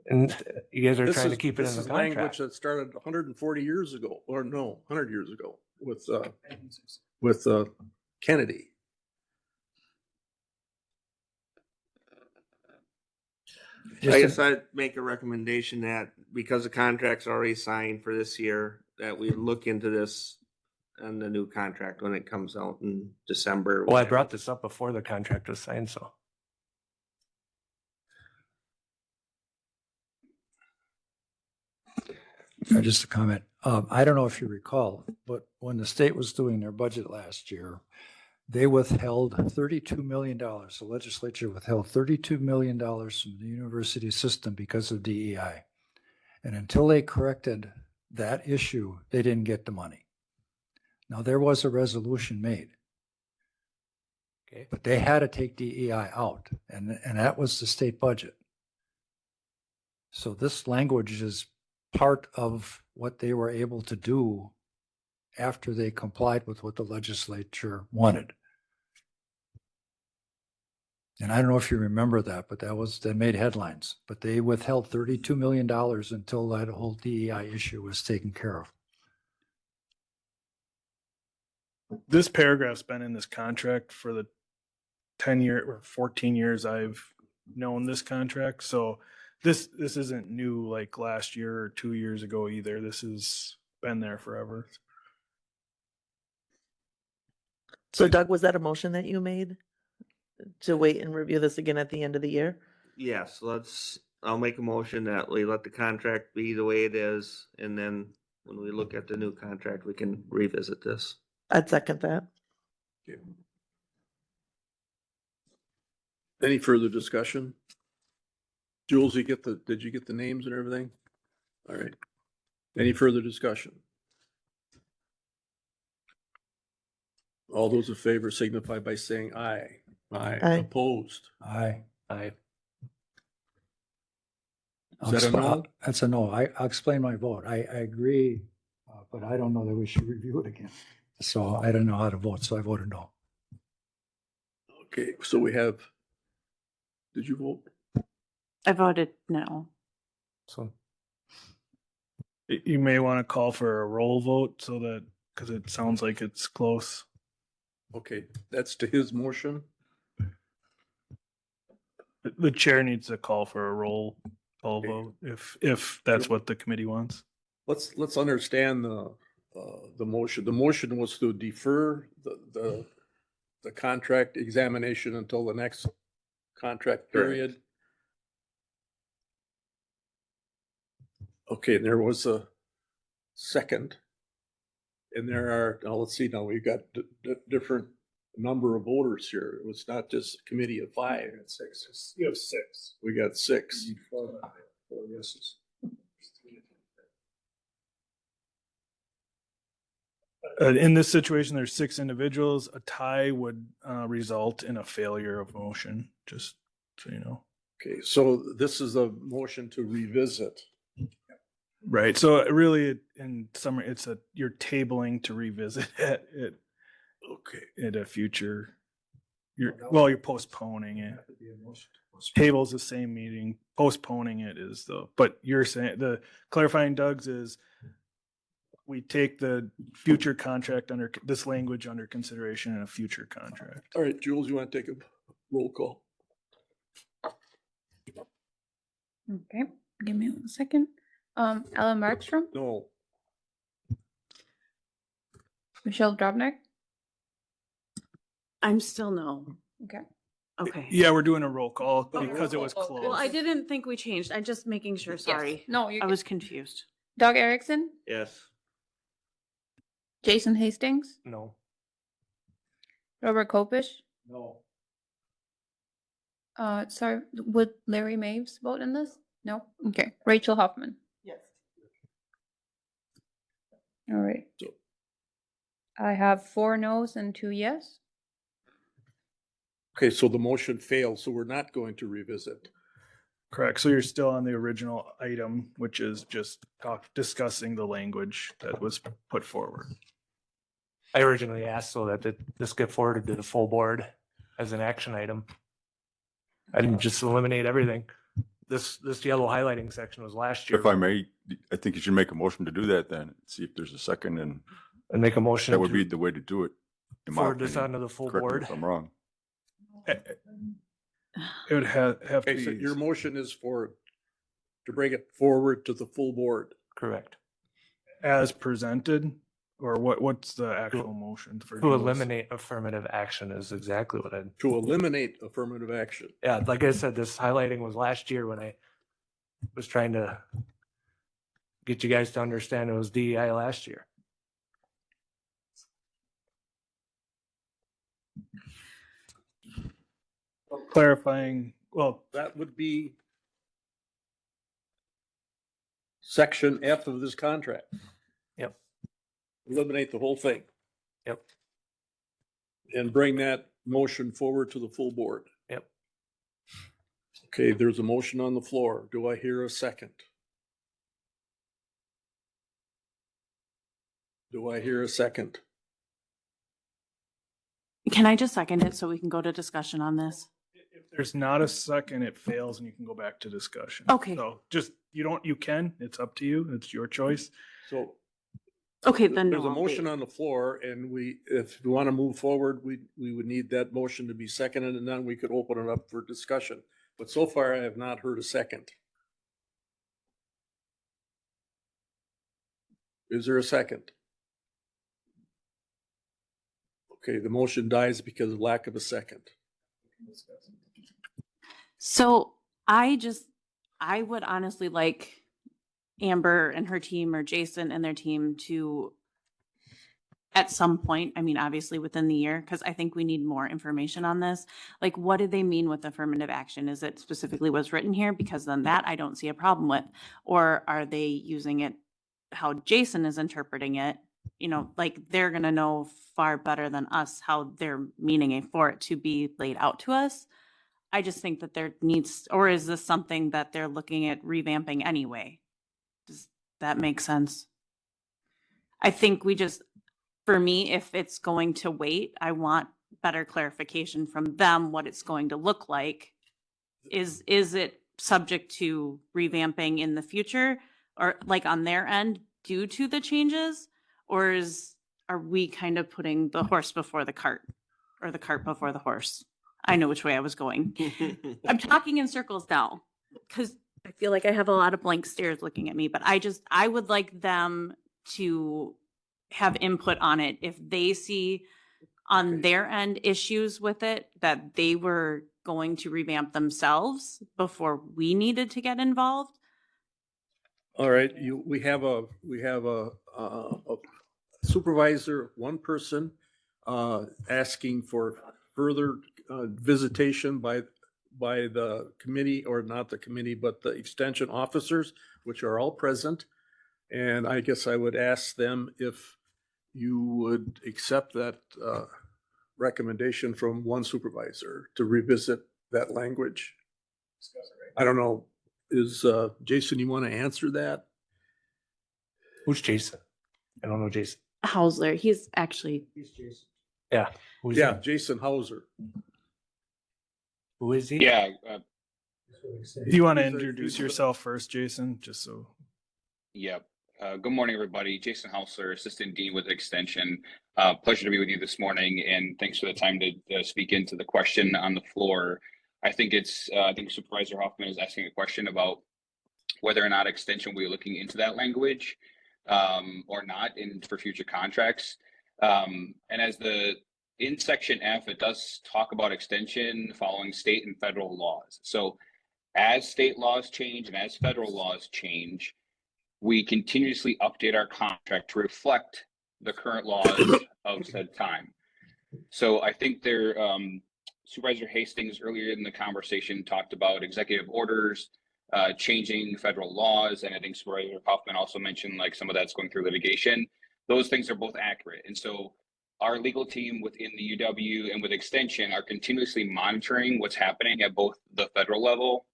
and you guys are This trying to is- keep it in this the is language contract. that started 140 years ago, or no, 100 years ago with Kennedy. I guess I'd make a recommendation that because the contract's already signed for this year, that we look into this and the new contract when it comes out in December. Well, I brought this up before the contract was signed, so. Just a comment. I don't know if you recall, but when the state was doing their budget last year, they withheld $32 million. The legislature withheld $32 million from the university system because of DEI. And until they corrected that issue, they didn't get the money. Now, there was a resolution made. Okay. But they had to take DEI out, and that was the state budget. So this language is part of what they were able to do after they complied with what the legislature wanted. And I don't know if you remember that, but that made headlines. But they withheld $32 million until that whole DEI issue was taken care of. This paragraph's been in this contract for the 10-year or 14 years I've known this contract. So this isn't new like last year or 2 years ago either. This has been there forever. So Doug, was that a motion that you made to wait and review this again at the end of the year? Yes, I'll make a motion that we let the contract be the way it is. And then when we look at the new contract, we can revisit this. I'd second that. Any further discussion? Jules, did you get the names and everything? All right. Any further discussion? All those in favor signify by saying aye. Aye. Opposed? Aye. Is that a no? That's a no. I'll explain my vote. I agree, but I don't know that we should review it again. So I don't know how to vote, so I voted no. Okay, so we have, did you vote? I voted no. So You may want to call for a roll vote so that, because it sounds like it's close. Okay, that's to his motion. The chair needs to call for a roll call vote if that's what the committee wants. Let's understand the motion. The motion was to defer the contract examination until the next contract period. Okay, and there was a second. And there are, now let's see, now we've got different number of voters here. It was not just a committee of 5. You have 6. We got 6. Four yeses. In this situation, there's 6 individuals. A tie would result in a failure of motion, just so you know. Okay, so this is a motion to revisit. Right. So in summary, you're tabling to revisit it Okay. at a future. You're postponing it. Table's the same meeting. Postponing it is but you're saying the clarifying Doug's is we take the future contract under this language under consideration in a future contract. All right, Jules, you want to take a roll call? Okay, give me 1 second. Alan Markstrom, No. Michelle Drobnik. I'm still no. Okay. Okay. Yeah, we're doing a roll call Oh, because it was roll call. closed. Well, I didn't think we changed. I'm just making sure, sorry. No, you. I was confused. Doug Erickson, Yes. Jason Hastings, No. Robert Kopish. No. Sorry, would Larry Maves vote in this? No? Okay. Rachel Hoffman. Yes. All right. So- I have 4 no's and 2 yes. Okay, so the motion failed, so we're not going to revisit. Correct. So you're still on the original item, which is just discussing the language that was put forward. I originally asked so that this get forwarded to the full board as an action item. I didn't just eliminate everything. This yellow highlighting section was last year. If I may, I think you should make a motion to do that then, see if there's a second, and And make a motion that would be to the way to do it. in my forward this opinion. onto the full Correct me board. if I'm wrong. It would have to Okay, so be your motion is to bring it forward to the full board. Correct. as presented, or what's the actual motion for? To Jules? eliminate affirmative action is exactly what I, To eliminate affirmative action. yeah, like I said, this highlighting was last year when I was trying to get you guys to understand it was DEI last year. Clarifying, well, That would be section F of this contract. Yep. Eliminate the whole thing. Yep. And bring that motion forward to the full board. Yep. Okay, there's a motion on the floor. Do I hear a second? Do I hear a second? Can I just second it so we can go to discussion on this? if there's not a second, it fails and you can go back to discussion. Okay. So just, you can, it's up to you. It's your choice. So Okay, then there's a no, motion wait. on the floor and if we want to move forward, we would need that motion to be seconded and then we could open it up for discussion. But so far I have not heard a second. Is there a second? Okay, the motion dies because of lack of a second. So I would honestly like Amber and her team or Jason and their team to, at some point, I mean, obviously within the year, because I think we need more information on this. Like, what did they mean with affirmative action? Is it specifically what's written here? Because then that I don't see a problem with. Or are they using it how Jason is interpreting it? You know, like they're going to know far better than us how they're meaning it for it to be laid out to us. I just think that there needs, or is this something that they're looking at revamping anyway? Does that make sense? I think for me, if it's going to wait, I want better clarification from them, what it's going to look like. Is it subject to revamping in the future or like on their end due to the changes? Or are we kind of putting the horse before the cart or the cart before the horse? I know which way I was going. I'm talking in circles now because I feel like I have a lot of blank stares looking at me, but I would like them to have input on it. If they see on their end issues with it, that they were going to revamp themselves before we needed to get involved. All right, we have a supervisor, one person, asking for further visitation by the committee, or not the committee, but the extension officers, which are all present. And I guess I would ask them if you would accept that recommendation from one supervisor to revisit that language. I don't know, is Jason, you want to answer that? Who's Jason? I don't know Jason. Hausler, he's actually, Yeah. Who's Yeah, he? Jason Hauser. Who is he? Yeah, Do you want to He's a- introduce he's a- yourself first, Jason, just so? yep. Good morning, everybody. Jason Hausler, Assistant Dean with Extension. Pleasure to be with you this morning, and thanks for the time to speak into the question on the floor. I think I think Supervisor Hoffman is asking a question about whether or not Extension will be looking into that language or not for future contracts. And in Section F, it does talk about Extension following state and federal laws. So as state laws change and as federal laws change, we continuously update our contract to reflect the current laws of said time. So I think Supervisor Hastings earlier in the conversation talked about executive orders, changing federal laws. And I think Supervisor Hoffman also mentioned like some of that's going through litigation. Those things are both accurate. And so our legal team within the UW and with Extension are continuously monitoring what's happening at both the federal level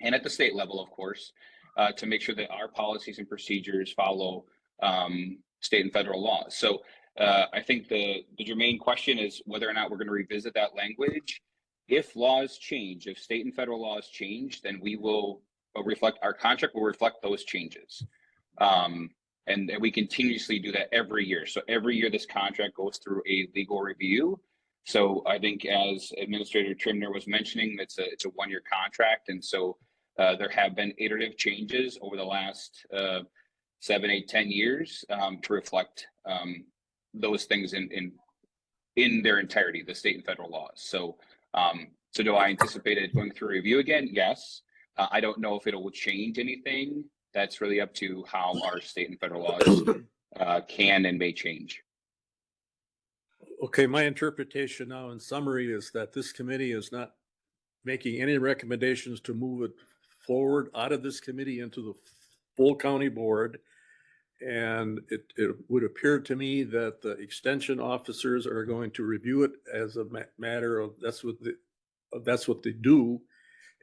and at the state level, of course, to make sure that our policies and procedures follow state and federal laws. So I think the germane question is whether or not we're going to revisit that language. If laws change, if state and federal laws change, then we will our contract will reflect those changes. And we continuously do that every year. So every year this contract goes through a legal review. So I think as Administrator Trimner was mentioning, it's a one-year contract. And so there have been iterative changes over the last 7, 8, 10 years to reflect those things in their entirety, the state and federal laws. So do I anticipate it going through review again? Yes. I don't know if it will change anything. That's really up to how our state and federal laws can and may change. Okay, my interpretation now in summary is that this committee is not making any recommendations to move it forward out of this committee into the full county board. And it would appear to me that the extension officers are going to review it as a matter of that's what they do,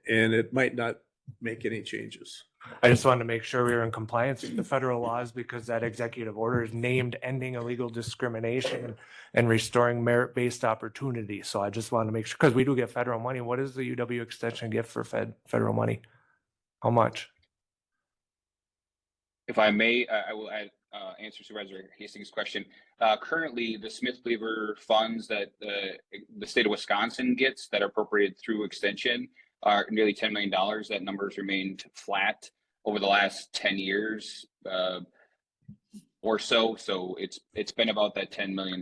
and it might not make any changes. I just wanted to make sure we were in compliance with the federal laws because that executive order is named ending illegal discrimination and restoring merit-based opportunity. So I just wanted to make sure, because we do get federal money. What does the UW extension get for federal money? How much? If I may, I will answer Supervisor Hastings' question. Currently, the Smith-Cleaver funds that the state of Wisconsin gets that are appropriated through extension are nearly $10 million. That number has remained flat over the last 10 years or so. So it's been about that $10 million,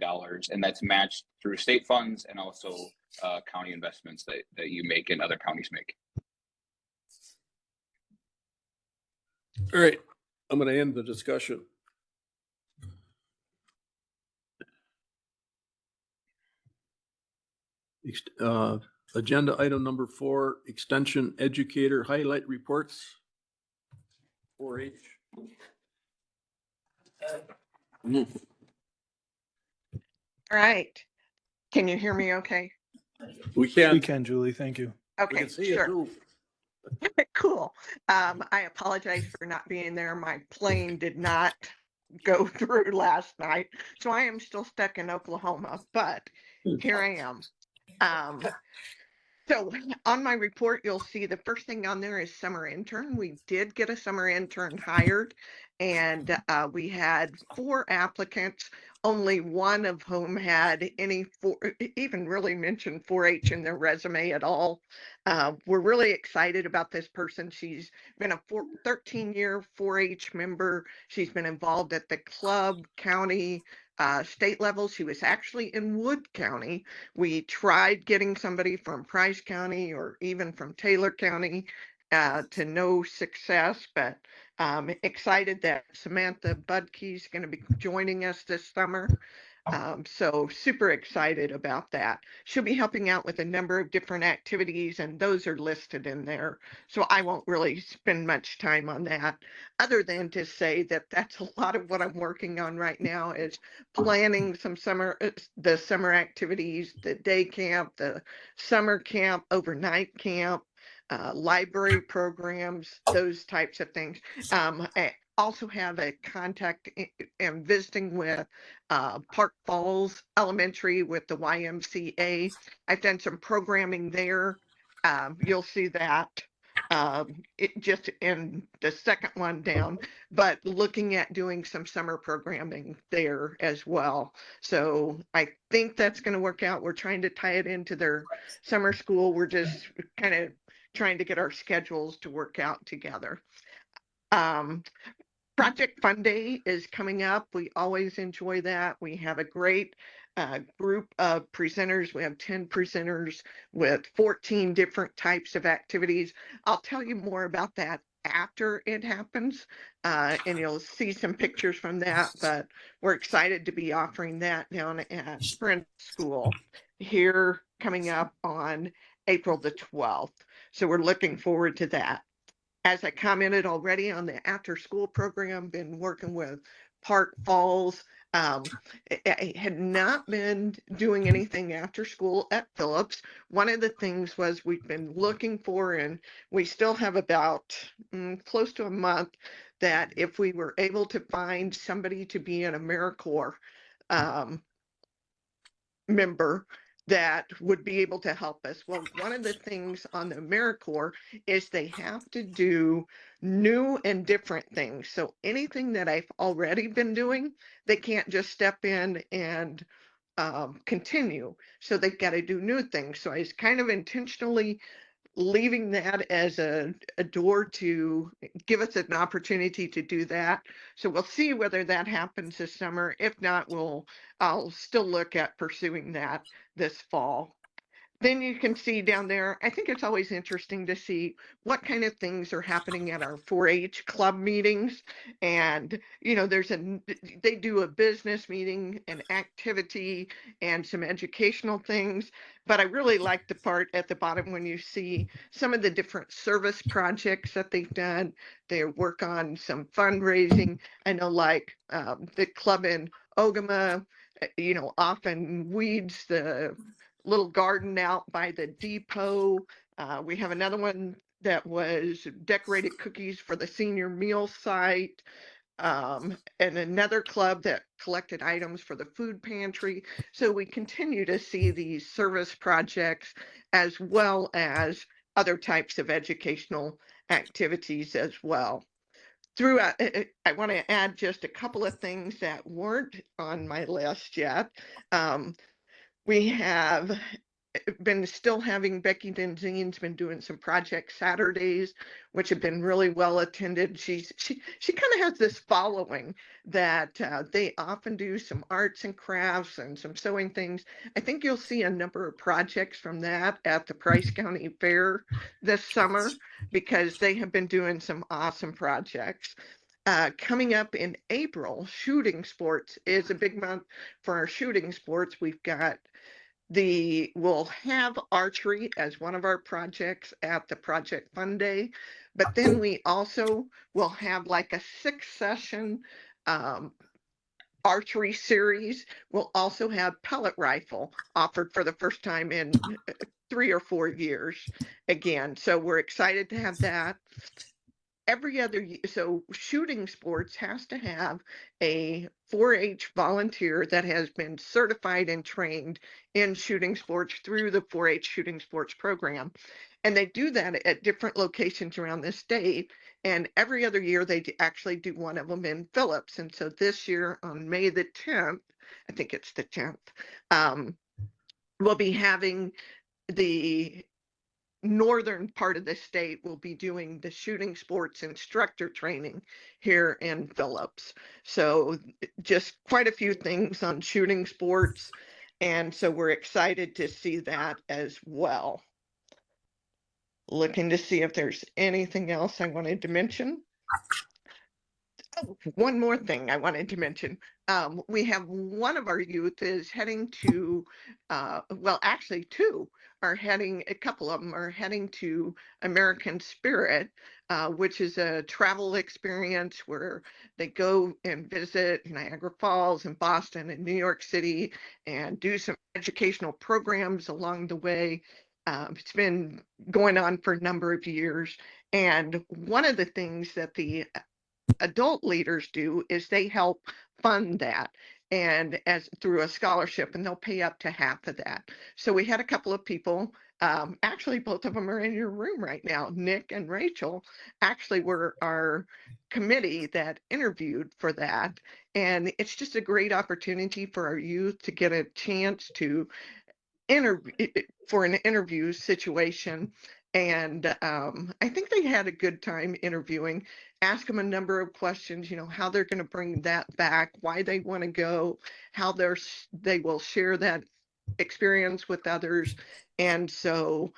and that's matched through state funds and also county investments that you make and other counties make. All right, I'm going to end the discussion. Agenda item number 4, extension educator highlight reports. 4-H. All right. Can you hear me okay? We can. We can, Julie, thank you. We Okay, can see you sure. too. Cool. I apologize for not being there. My plane did not go through last night, so I am still stuck in Oklahoma, but here I am. So on my report, you'll see the first thing on there is summer intern. We did get a summer intern hired, and we had 4 applicants, only one of whom had even really mentioned 4-H in their resume at all. We're really excited about this person. She's been a 13-year 4-H member. She's been involved at the club, county, state level. She was actually in Wood County. We tried getting somebody from Price County or even from Taylor County to no success, but excited that Samantha Budke is going to be joining us this summer. So super excited about that. She'll be helping out with a number of different activities, and those are listed in there. So I won't really spend much time on that, other than to say that that's a lot of what I'm working on right now is planning some the summer activities, the day camp, the summer camp, overnight camp, library programs, those types of things. I also have a contact and visiting with Park Falls Elementary with the YMCA. I've done some programming there. You'll see that it just in the second one down, but looking at doing some summer programming there as well. So I think that's going to work out. We're trying to tie it into their summer school. We're just kind of trying to get our schedules to work out together. Project Fun Day is coming up. We always enjoy that. We have a great group of presenters. We have 10 presenters with 14 different types of activities. I'll tell you more about that after it happens, and you'll see some pictures from that, but we're excited to be offering that down at Sprint School here coming up on April the 12th. So we're looking forward to that. As I commented already on the after school program, been working with Park Falls. I had not been doing anything after school at Phillips. One of the things was we've been looking for, and we still have about close to a month, that if we were able to find somebody to be an AmeriCorps member that would be able to help us. Well, one of the things on the AmeriCorps is they have to do new and different things. So anything that I've already been doing, they can't just step in and continue. So they've got to do new things. So I was kind of intentionally leaving that as a door to give us an opportunity to do that. So we'll see whether that happens this summer. If not, I'll still look at pursuing that this fall. Then you can see down there, I think it's always interesting to see what kind of things are happening at our 4-H club meetings. And, you know, they do a business meeting, an activity, and some educational things. But I really like the part at the bottom when you see some of the different service projects that they've done. They work on some fundraising. I know, like the club in Ogama, you know, often weeds the little garden out by the depot. We have another one that was decorated cookies for the senior meal site. And another club that collected items for the food pantry. So we continue to see these service projects as well as other types of educational activities as well. Throughout, I want to add just a couple of things that weren't on my list yet. We have been still having Becky Denzine's been doing some project Saturdays, which have been really well attended. She kind of has this following that they often do some arts and crafts and some sewing things. I think you'll see a number of projects from that at the Price County Fair this summer because they have been doing some awesome projects. Coming up in April, shooting sports is a big month for our shooting sports. We'll have archery as one of our projects at the Project Fun Day, but then we also will have like a 6-session archery series. We'll also have pellet rifle offered for the first time in 3 or 4 years again. So we're excited to have that. Every other year, so shooting sports has to have a 4-H volunteer that has been certified and trained in shooting sports through the 4-H shooting sports program. And they do that at different locations around the state. And every other year, they actually do one of them in Phillips. And so this year on May the 10th, I think it's the 10th, we'll be having the northern part of the state will be doing the shooting sports instructor training here in Phillips. So just quite a few things on shooting sports. And so we're excited to see that as well. Looking to see if there's anything else I wanted to mention. Oh, one more thing I wanted to mention. We have one of our youth is heading to, well, actually two are heading, a couple of them are heading to American Spirit, which is a travel experience where they go and visit Niagara Falls and Boston and New York City and do some educational programs along the way. It's been going on for a number of years. And one of the things that the adult leaders do is they help fund that and as through a scholarship, and they'll pay up to half of that. So we had a couple of people, actually both of them are in your room right now. Nick and Rachel actually were our committee that interviewed for that, and it's just a great opportunity for our youth to get a chance to interview for an interview situation. And I think they had a good time interviewing. Ask them a number of questions, how they're going to bring that back, why they want to go, how they will share that experience with others. And so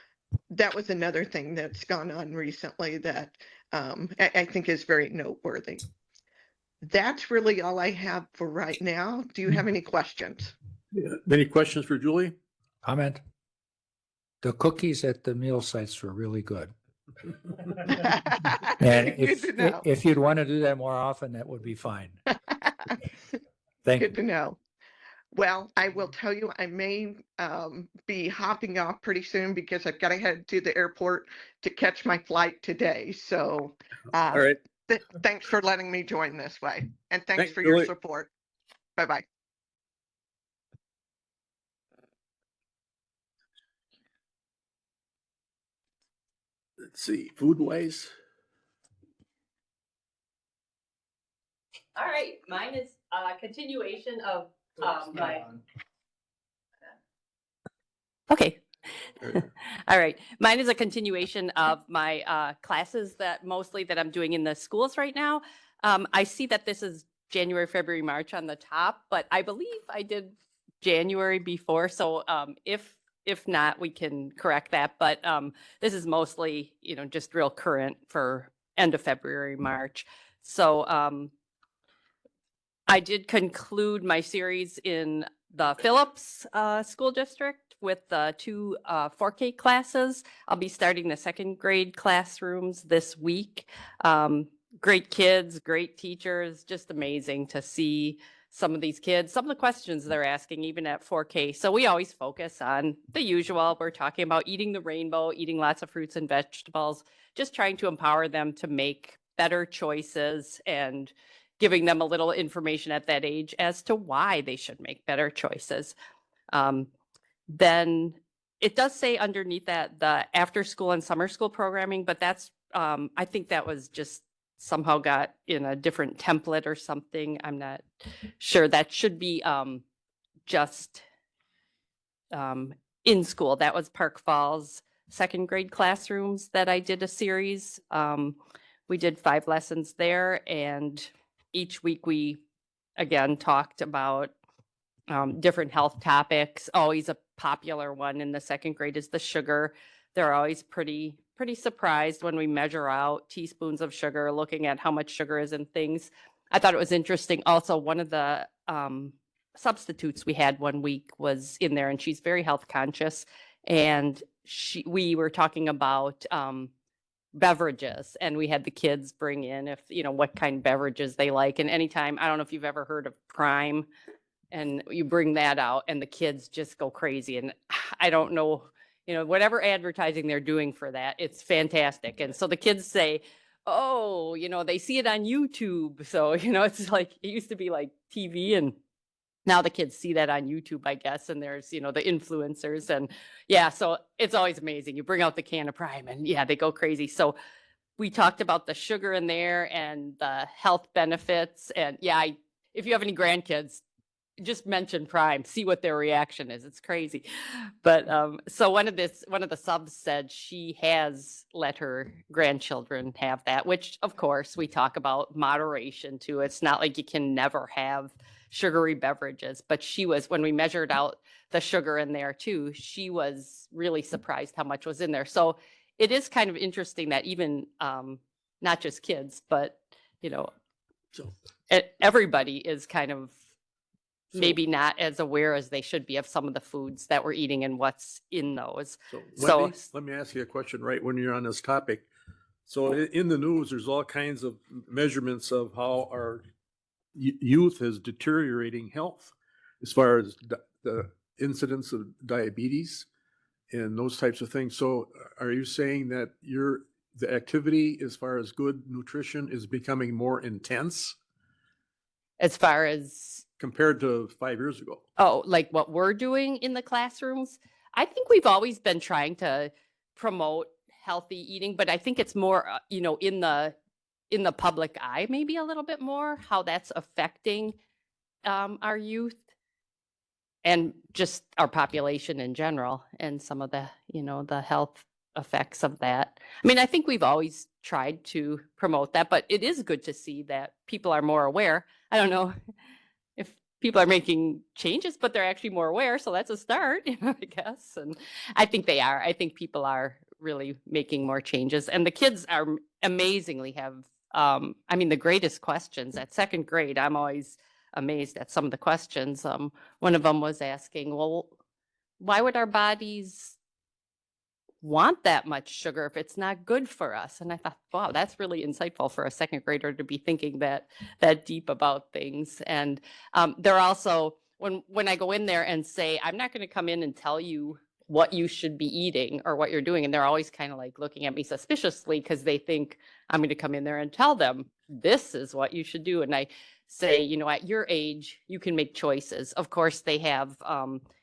that was another thing that's gone on recently that I think is very noteworthy. That's really all I have for right now. Do you have any questions? Any questions for Julie? Comment? The cookies at the meal sites were really good. And Good to know. if you'd want to do that more often, that would be fine. Thank Good to you. know. Well, I will tell you, I may be hopping off pretty soon because I've got to head to the airport to catch my flight today. So All right. thanks for letting me join this way. And thanks Thanks, for your Julie. support. Bye-bye. Let's see, food wise. All right, mine is a continuation of my. Okay. All right, mine is a continuation of my classes that I'm doing in the schools right now. I see that this is January, February, March on the top, but I believe I did January before. So if not, we can correct that. But this is mostly, just real current for end of February, March. So I did conclude my series in the Phillips School District with the two 4K classes. I'll be starting the second grade classrooms this week. Great kids, great teachers, just amazing to see some of these kids, some of the questions they're asking, even at 4K. So we always focus on the usual. We're talking about eating the rainbow, eating lots of fruits and vegetables, just trying to empower them to make better choices and giving them a little information at that age as to why they should make better choices. Then it does say underneath that the after school and summer school programming, but that's, I think that was just somehow got in a different template or something. I'm not sure. That should be just in school. That was Park Falls second grade classrooms that I did a series. We did 5 lessons there, and each week we again talked about different health topics. Always a popular one in the second grade is the sugar. They're always pretty surprised when we measure out teaspoons of sugar, looking at how much sugar is in things. I thought it was interesting. Also, one of the substitutes we had one week was in there, and she's very health conscious. And we were talking about beverages, and we had the kids bring in what kind of beverages they like. And anytime, I don't know if you've ever heard of Prime, and you bring that out and the kids just go crazy. And I don't know, whatever advertising they're doing for that, it's fantastic. And so the kids say, oh, they see it on YouTube. So, it's like, it used to be like TV, and now the kids see that on YouTube, I guess. And there's, the influencers, and yeah, so it's always amazing. You bring out the can of Prime and yeah, they go crazy. So we talked about the sugar in there and the health benefits. And yeah, if you have any grandkids, just mention Prime, see what their reaction is. It's crazy. But so one of the subs said she has let her grandchildren have that, which of course we talk about moderation too. It's not like you can never have sugary beverages, but when we measured out the sugar in there too, she was really surprised how much was in there. So it is kind of interesting that even not just kids, but So, everybody is kind of So- maybe not as aware as they should be of some of the foods that we're eating and what's in those. so So- Wendy, let me ask you a question right when you're on this topic. So in the news, there's all kinds of measurements of how our youth is deteriorating health as far as the incidence of diabetes and those types of things. So are you saying that the activity as far as good nutrition is becoming more intense As far as, compared to 5 years ago? oh, like what we're doing in the classrooms, I think we've always been trying to promote healthy eating, but I think it's more, in the public eye, maybe a little bit more, how that's affecting our youth and just our population in general and some of the, the health effects of that. I mean, I think we've always tried to promote that, but it is good to see that people are more aware. I don't know if people are making changes, but they're actually more aware. So that's a start, I guess. And I think they are. I think people are really making more changes. And the kids are amazingly have, the greatest questions at second grade. I'm always amazed at some of the questions. One of them was asking, well, why would our bodies want that much sugar if it's not good for us? And I thought, wow, that's really insightful for a second grader to be thinking that deep about things. And they're also, when I go in there and say, I'm not going to come in and tell you what you should be eating or what you're doing, and they're always kind of like looking at me suspiciously because they think I'm going to come in there and tell them this is what you should do. And I say, at your age, you can make choices. Of course, they have,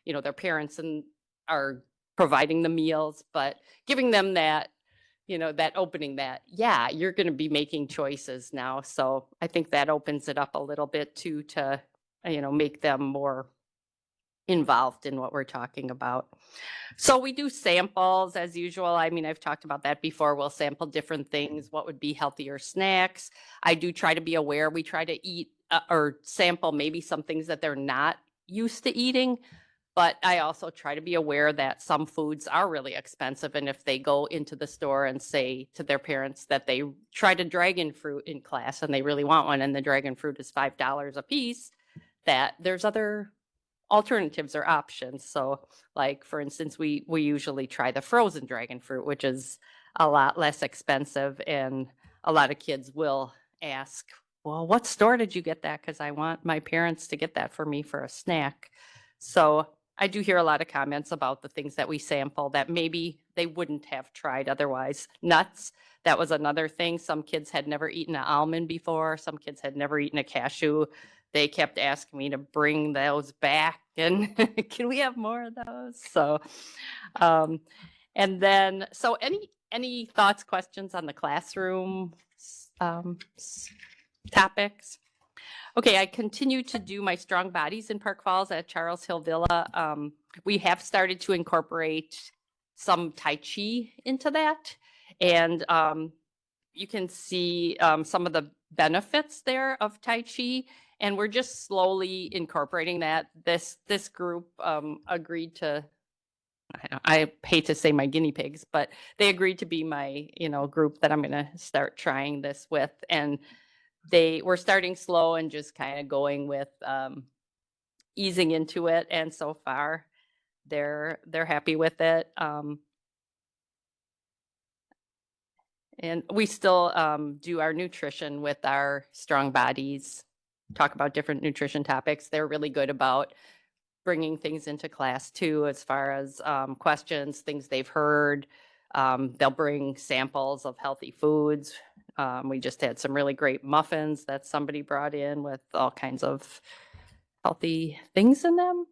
their parents and are providing the meals, but giving them that, that opening that, yeah, you're going to be making choices now. So I think that opens it up a little bit too, to, make them more involved in what we're talking about. So we do samples as usual. I mean, I've talked about that before. We'll sample different things. What would be healthier snacks? I do try to be aware. We try to eat or sample maybe some things that they're not used to eating. But I also try to be aware that some foods are really expensive. And if they go into the store and say to their parents that they tried a dragon fruit in class and they really want one, and the dragon fruit is $5 a piece, that there's other alternatives or options. So like, for instance, we usually try the frozen dragon fruit, which is a lot less expensive. And a lot of kids will ask, well, what store did you get that? Because I want my parents to get that for me for a snack. So I do hear a lot of comments about the things that we sample that maybe they wouldn't have tried otherwise. Nuts, that was another thing. Some kids had never eaten an almond before. Some kids had never eaten a cashew. They kept asking me to bring those back and can we have more of those? So, and then, so any thoughts, questions on the classroom topics? Okay, I continue to do my Strong Bodies in Park Falls at Charles Hill Villa. We have started to incorporate some Tai Chi into that. And you can see some of the benefits there of Tai Chi. And we're just slowly incorporating that. This group agreed to, I hate to say my guinea pigs, but they agreed to be my, group that I'm going to start trying this with. And we're starting slow and just kind of going with easing into it. And so far they're happy with it. And we still do our nutrition with our Strong Bodies, talk about different nutrition topics. They're really good about bringing things into class too, as far as questions, things they've heard. They'll bring samples of healthy foods. We just had some really great muffins that somebody brought in with all kinds of healthy things in them.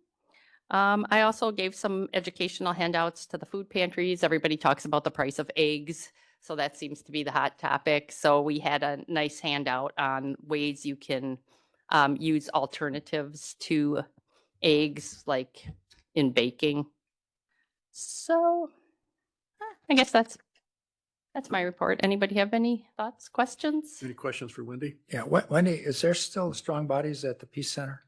I also gave some educational handouts to the food pantries. Everybody talks about the price of eggs, so that seems to be the hot topic. So we had a nice handout on ways you can use alternatives to eggs, like in baking. So I guess that's my report. Anybody have any thoughts, questions? Any questions for Wendy? Yeah, Wendy, is there still Strong Bodies at the Peace Center?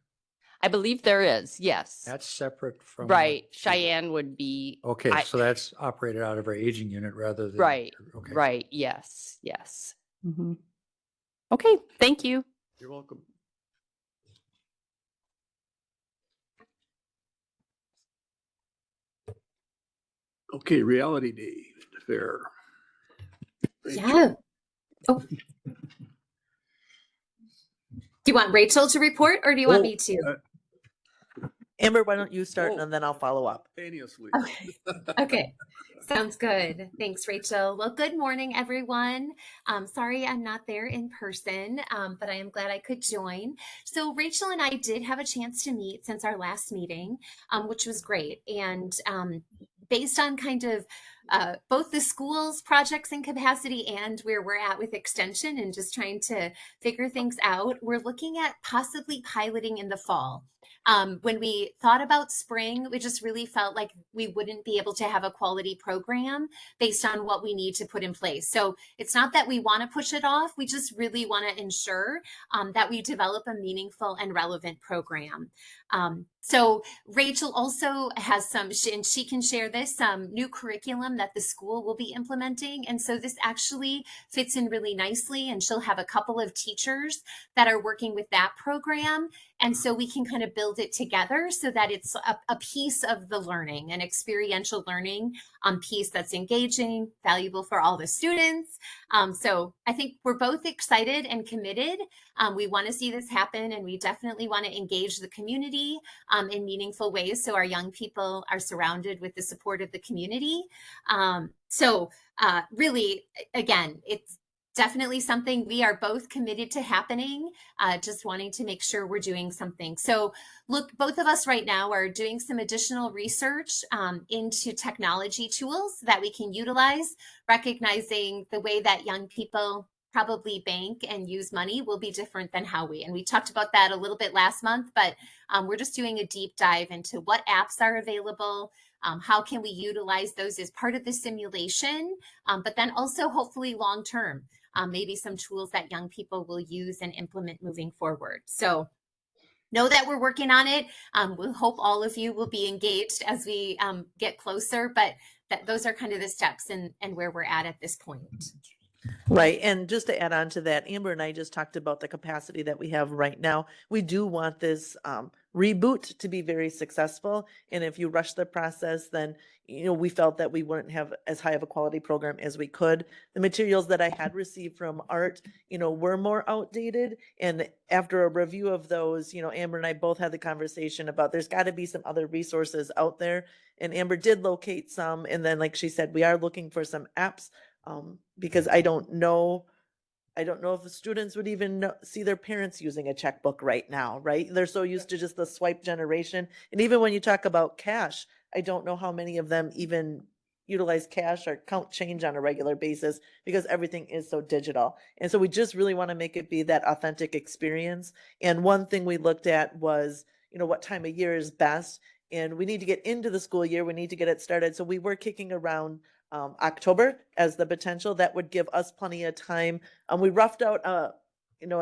I believe there is, yes. That's separate from. Right. Cheyenne would be. Okay, so that's operated out of our aging unit rather than. Right, Okay. right, yes, yes. Mhm. Okay, thank you. You're welcome. Okay, Reality Day Fair. Yeah. Oh. Do you want Rachel to report or do you want me to? Amber, why don't you start Oh. and then I'll follow up. Simultaneously. Okay. Okay. Sounds good. Thanks, Rachel. Well, good morning, everyone. Sorry I'm not there in person, but I am glad I could join. So Rachel and I did have a chance to meet since our last meeting, which was great. And based on kind of both the school's projects and capacity and where we're at with extension and just trying to figure things out, we're looking at possibly piloting in the fall. When we thought about spring, we just really felt like we wouldn't be able to have a quality program based on what we need to put in place. So it's not that we want to push it off. We just really want to ensure that we develop a meaningful and relevant program. So Rachel also has and she can share this, new curriculum that the school will be implementing. And so this actually fits in really nicely, and she'll have a couple of teachers that are working with that program. And so we can kind of build it together so that it's a piece of the learning, an experiential learning piece that's engaging, valuable for all the students. So I think we're both excited and committed. We want to see this happen, and we definitely want to engage the community in meaningful ways so our young people are surrounded with the support of the community. Really, again, it's definitely something we are both committed to happening, just wanting to make sure we're doing something. So look, both of us right now are doing some additional research into technology tools that we can utilize, recognizing the way that young people probably bank and use money will be different than how and we talked about that a little bit last month, but we're just doing a deep dive into what apps are available, how can we utilize those as part of the simulation, but then also hopefully long-term, maybe some tools that young people will use and implement moving forward. So know that we're working on it. We'll hope all of you will be engaged as we get closer, but those are kind of the steps and where we're at this point. Right. And just to add on to that, Amber and I just talked about the capacity that we have right now. We do want this reboot to be very successful. And if you rush the process, then, we felt that we wouldn't have as high of a quality program as we could. The materials that I had received from Art, were more outdated. And after a review of those, Amber and I both had the conversation about there's got to be some other resources out there. And Amber did locate some. And then, like she said, we are looking for some apps. Because I don't know if the students would even see their parents using a checkbook right now, right? They're so used to just the swipe generation. And even when you talk about cash, I don't know how many of them even utilize cash or count change on a regular basis because everything is so digital. And so we just really want to make it be that authentic experience. And one thing we looked at was, what time of year is best. And we need to get into the school year. We need to get it started. So we were kicking around October as the potential that would give us plenty of time. We roughed out a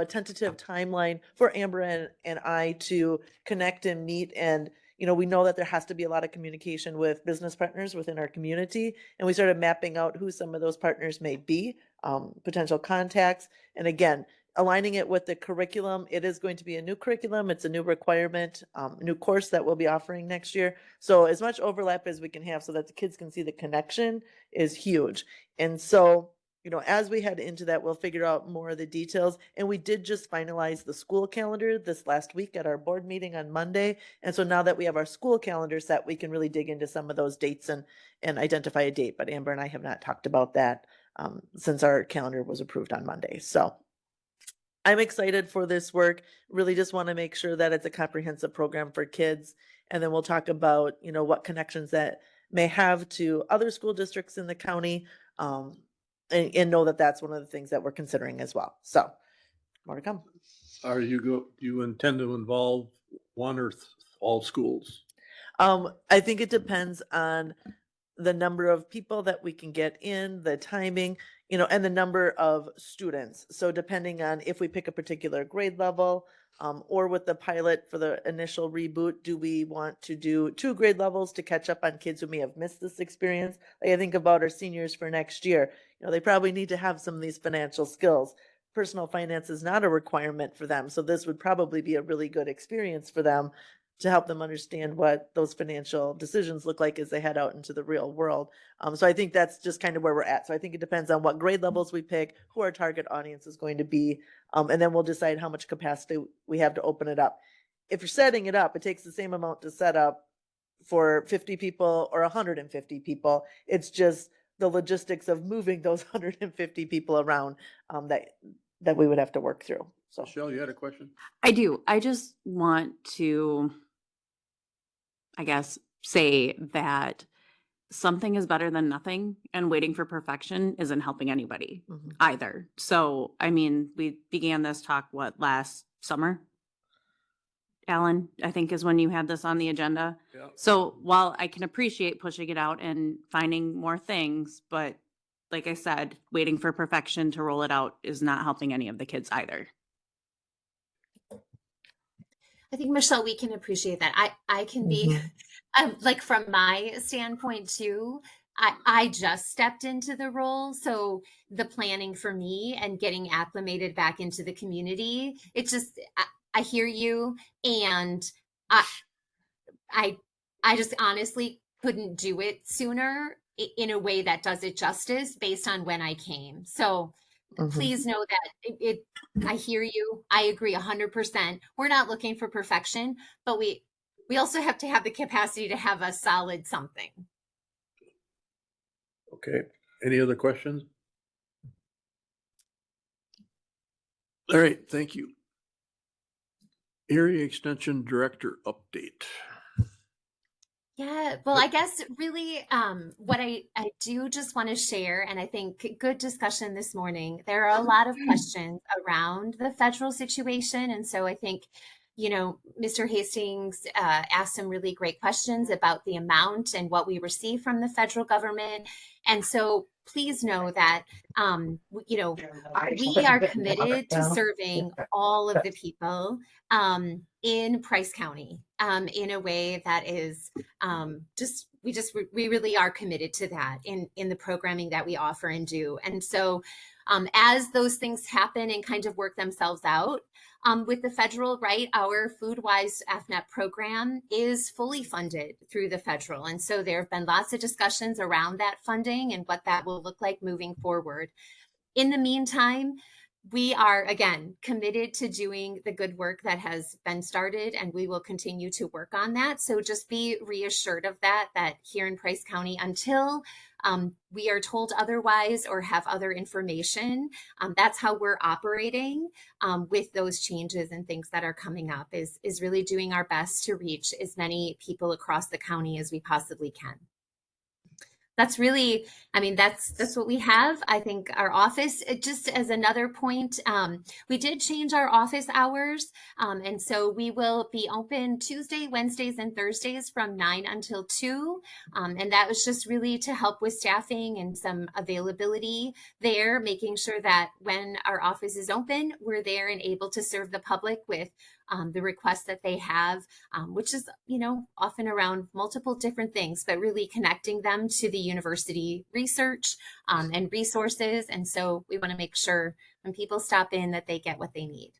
tentative timeline for Amber and I to connect and meet. And, we know that there has to be a lot of communication with business partners within our community. And we started mapping out who some of those partners may be, potential contacts. And again, aligning it with the curriculum. It is going to be a new curriculum. It's a new requirement, new course that we'll be offering next year. So as much overlap as we can have so that the kids can see the connection is huge. And so, as we head into that, we'll figure out more of the details. And we did just finalize the school calendar this last week at our board meeting on Monday. And so now that we have our school calendar set, we can really dig into some of those dates and identify a date. But Amber and I have not talked about that since our calendar was approved on Monday. So I'm excited for this work. Really just want to make sure that it's a comprehensive program for kids. And then we'll talk about, what connections that may have to other school districts in the county. And know that that's one of the things that we're considering as well. So more to come. Do you intend to involve one or all schools? I think it depends on the number of people that we can get in, the timing, and the number of students. So depending on if we pick a particular grade level, or with the pilot for the initial reboot, do we want to do 2 grade levels to catch up on kids who may have missed this experience? Like I think about our seniors for next year, they probably need to have some of these financial skills. personal finance is not a requirement for them. So this would probably be a really good experience for them to help them understand what those financial decisions look like as they head out into the real world. So I think that's just kind of where we're at. So I think it depends on what grade levels we pick, who our target audience is going to be, and then we'll decide how much capacity we have to open it up. If you're setting it up, it takes the same amount to set up for 50 people or 150 people. It's just the logistics of moving those 150 people around that we would have to work through. So Michelle, you had a question? I do. I just want to, I guess, say that something is better than nothing, and waiting for perfection isn't helping anybody either. So, I mean, we began this talk, last summer? Alan, I think is when you had this on the agenda. Yeah. So while I can appreciate pushing it out and finding more things, but like I said, waiting for perfection to roll it out is not helping any of the kids either. I think, Michelle, we can appreciate that. I can be like, from my standpoint too, I just stepped into the role. So the planning for me and getting acclimated back into the community, it just, I hear you. And I just honestly couldn't do it sooner in a way that does it justice based on when I came. So please know that I hear you. I agree 100%. We're not looking for perfection, but we also have to have the capacity to have a solid something. Okay, any other questions? All right, thank you. Area Extension Director update. Yeah, well, I guess really what I do just want to share, and I think good discussion this morning, there are a lot of questions around the federal situation. And so I think, Mr. Hastings asked some really great questions about the amount and what we receive from the federal government. And so please know that, we are committed to serving all of the people in Price County in a way that is we really are committed to that in the programming that we offer and do. And so as those things happen and kind of work themselves out with the federal, right, our FoodWise AFNet program is fully funded through the federal. And so there have been lots of discussions around that funding and what that will look like moving forward. In the meantime, we are, again, committed to doing the good work that has been started, and we will continue to work on that. So just be reassured of that here in Price County, until we are told otherwise or have other information, that's how we're operating with those changes and things that are coming up, is really doing our best to reach as many people across the county as we possibly can. That's really, that's what we have. I think our office, just as another point, we did change our office hours. And so we will be open Tuesday, Wednesdays, and Thursdays from 9 until 2. And that was just really to help with staffing and some availability there, making sure that when our office is open, we're there and able to serve the public with the requests that they have, which is, often around multiple different things, but really connecting them to the university research and resources. And so we want to make sure when people stop in that they get what they need.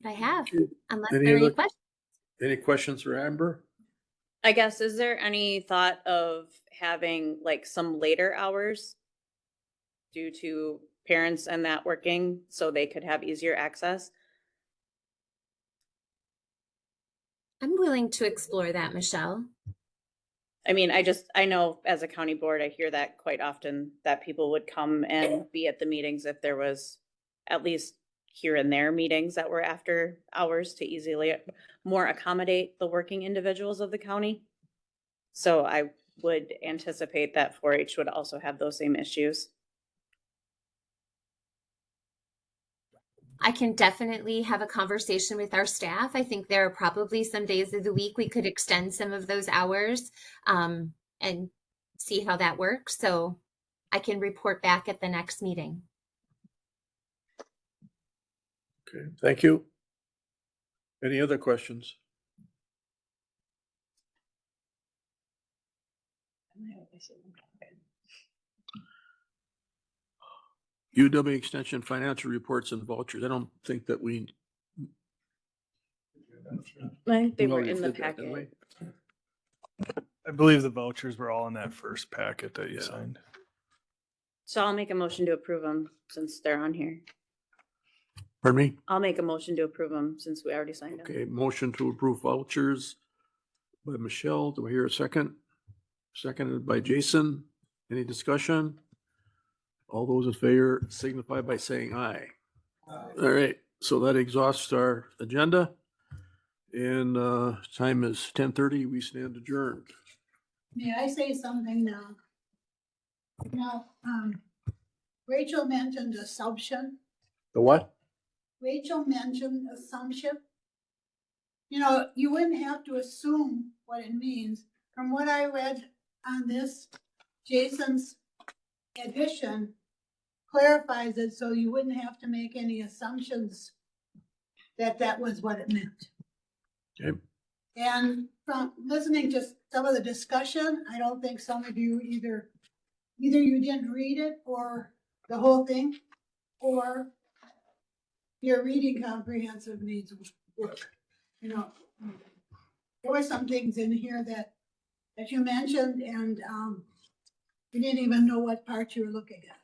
But I have, unless there are any questions. Any questions for Amber? I guess, is there any thought of having like some later hours due to parents and that working so they could have easier access? I'm willing to explore that, Michelle. I know as a county board, I hear that quite often, that people would come and be at the meetings if there was at least here and there meetings that were after hours to easily more accommodate the working individuals of the county. So I would anticipate that 4-H would also have those same issues. I can definitely have a conversation with our staff. I think there are probably some days of the week we could extend some of those hours and see how that works. So I can report back at the next meeting. Okay, thank you. Any other questions? UW Extension financial reports and vouchers. I don't think that we. I think they we were already in the did that, didn't we? packet. I believe the vouchers were all in that first packet that you Yeah. signed. So I'll make a motion to approve them since they're on here. Pardon me? I'll make a motion to approve them since we already signed them. Okay, motion to approve vouchers by Michelle. Do I hear a second? Seconded by Jason. Any discussion? All those in favor signify by saying aye. All right, so that exhausts our agenda. And time is 10:30. We stand adjourned. May I say something now? Now, Rachel mentioned assumption. The what? Rachel mentioned assumption. You know, you wouldn't have to assume what it means. From what I read on this, Jason's addition clarifies it so you wouldn't have to make any assumptions that that was what it meant. Okay. And from listening to some of the discussion, I don't think some of you either you didn't read it or the whole thing, or your reading comprehensive needs work. You know, there were some things in here that you mentioned, and you didn't even know what part you were looking at.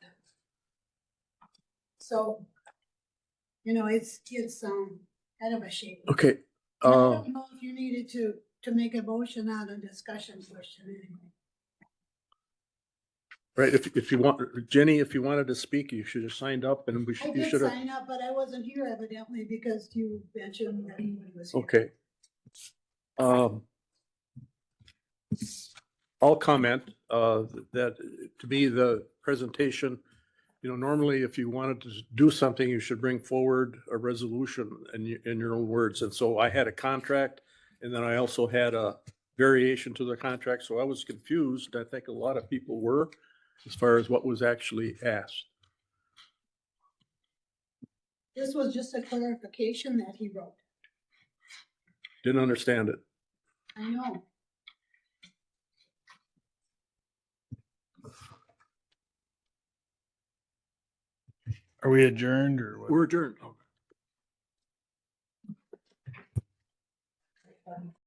So, you know, it's kind of a shame. Okay. I don't know if you needed to make a motion on a discussion question anyway. Right, if you want, Jenny, if you wanted to speak, you should have signed up and I you did should have. sign up, but I wasn't here evidently because you mentioned that nobody was here. Okay. I'll comment, that to me, the presentation, you know, normally if you wanted to do something, you should bring forward a resolution in your own words. And so I had a contract and then I also had a variation to the contract. So I was confused. I think a lot of people were as far as what was actually asked. This was just a clarification that he wrote. Didn't understand it. I know. Are we adjourned or what? We're adjourned.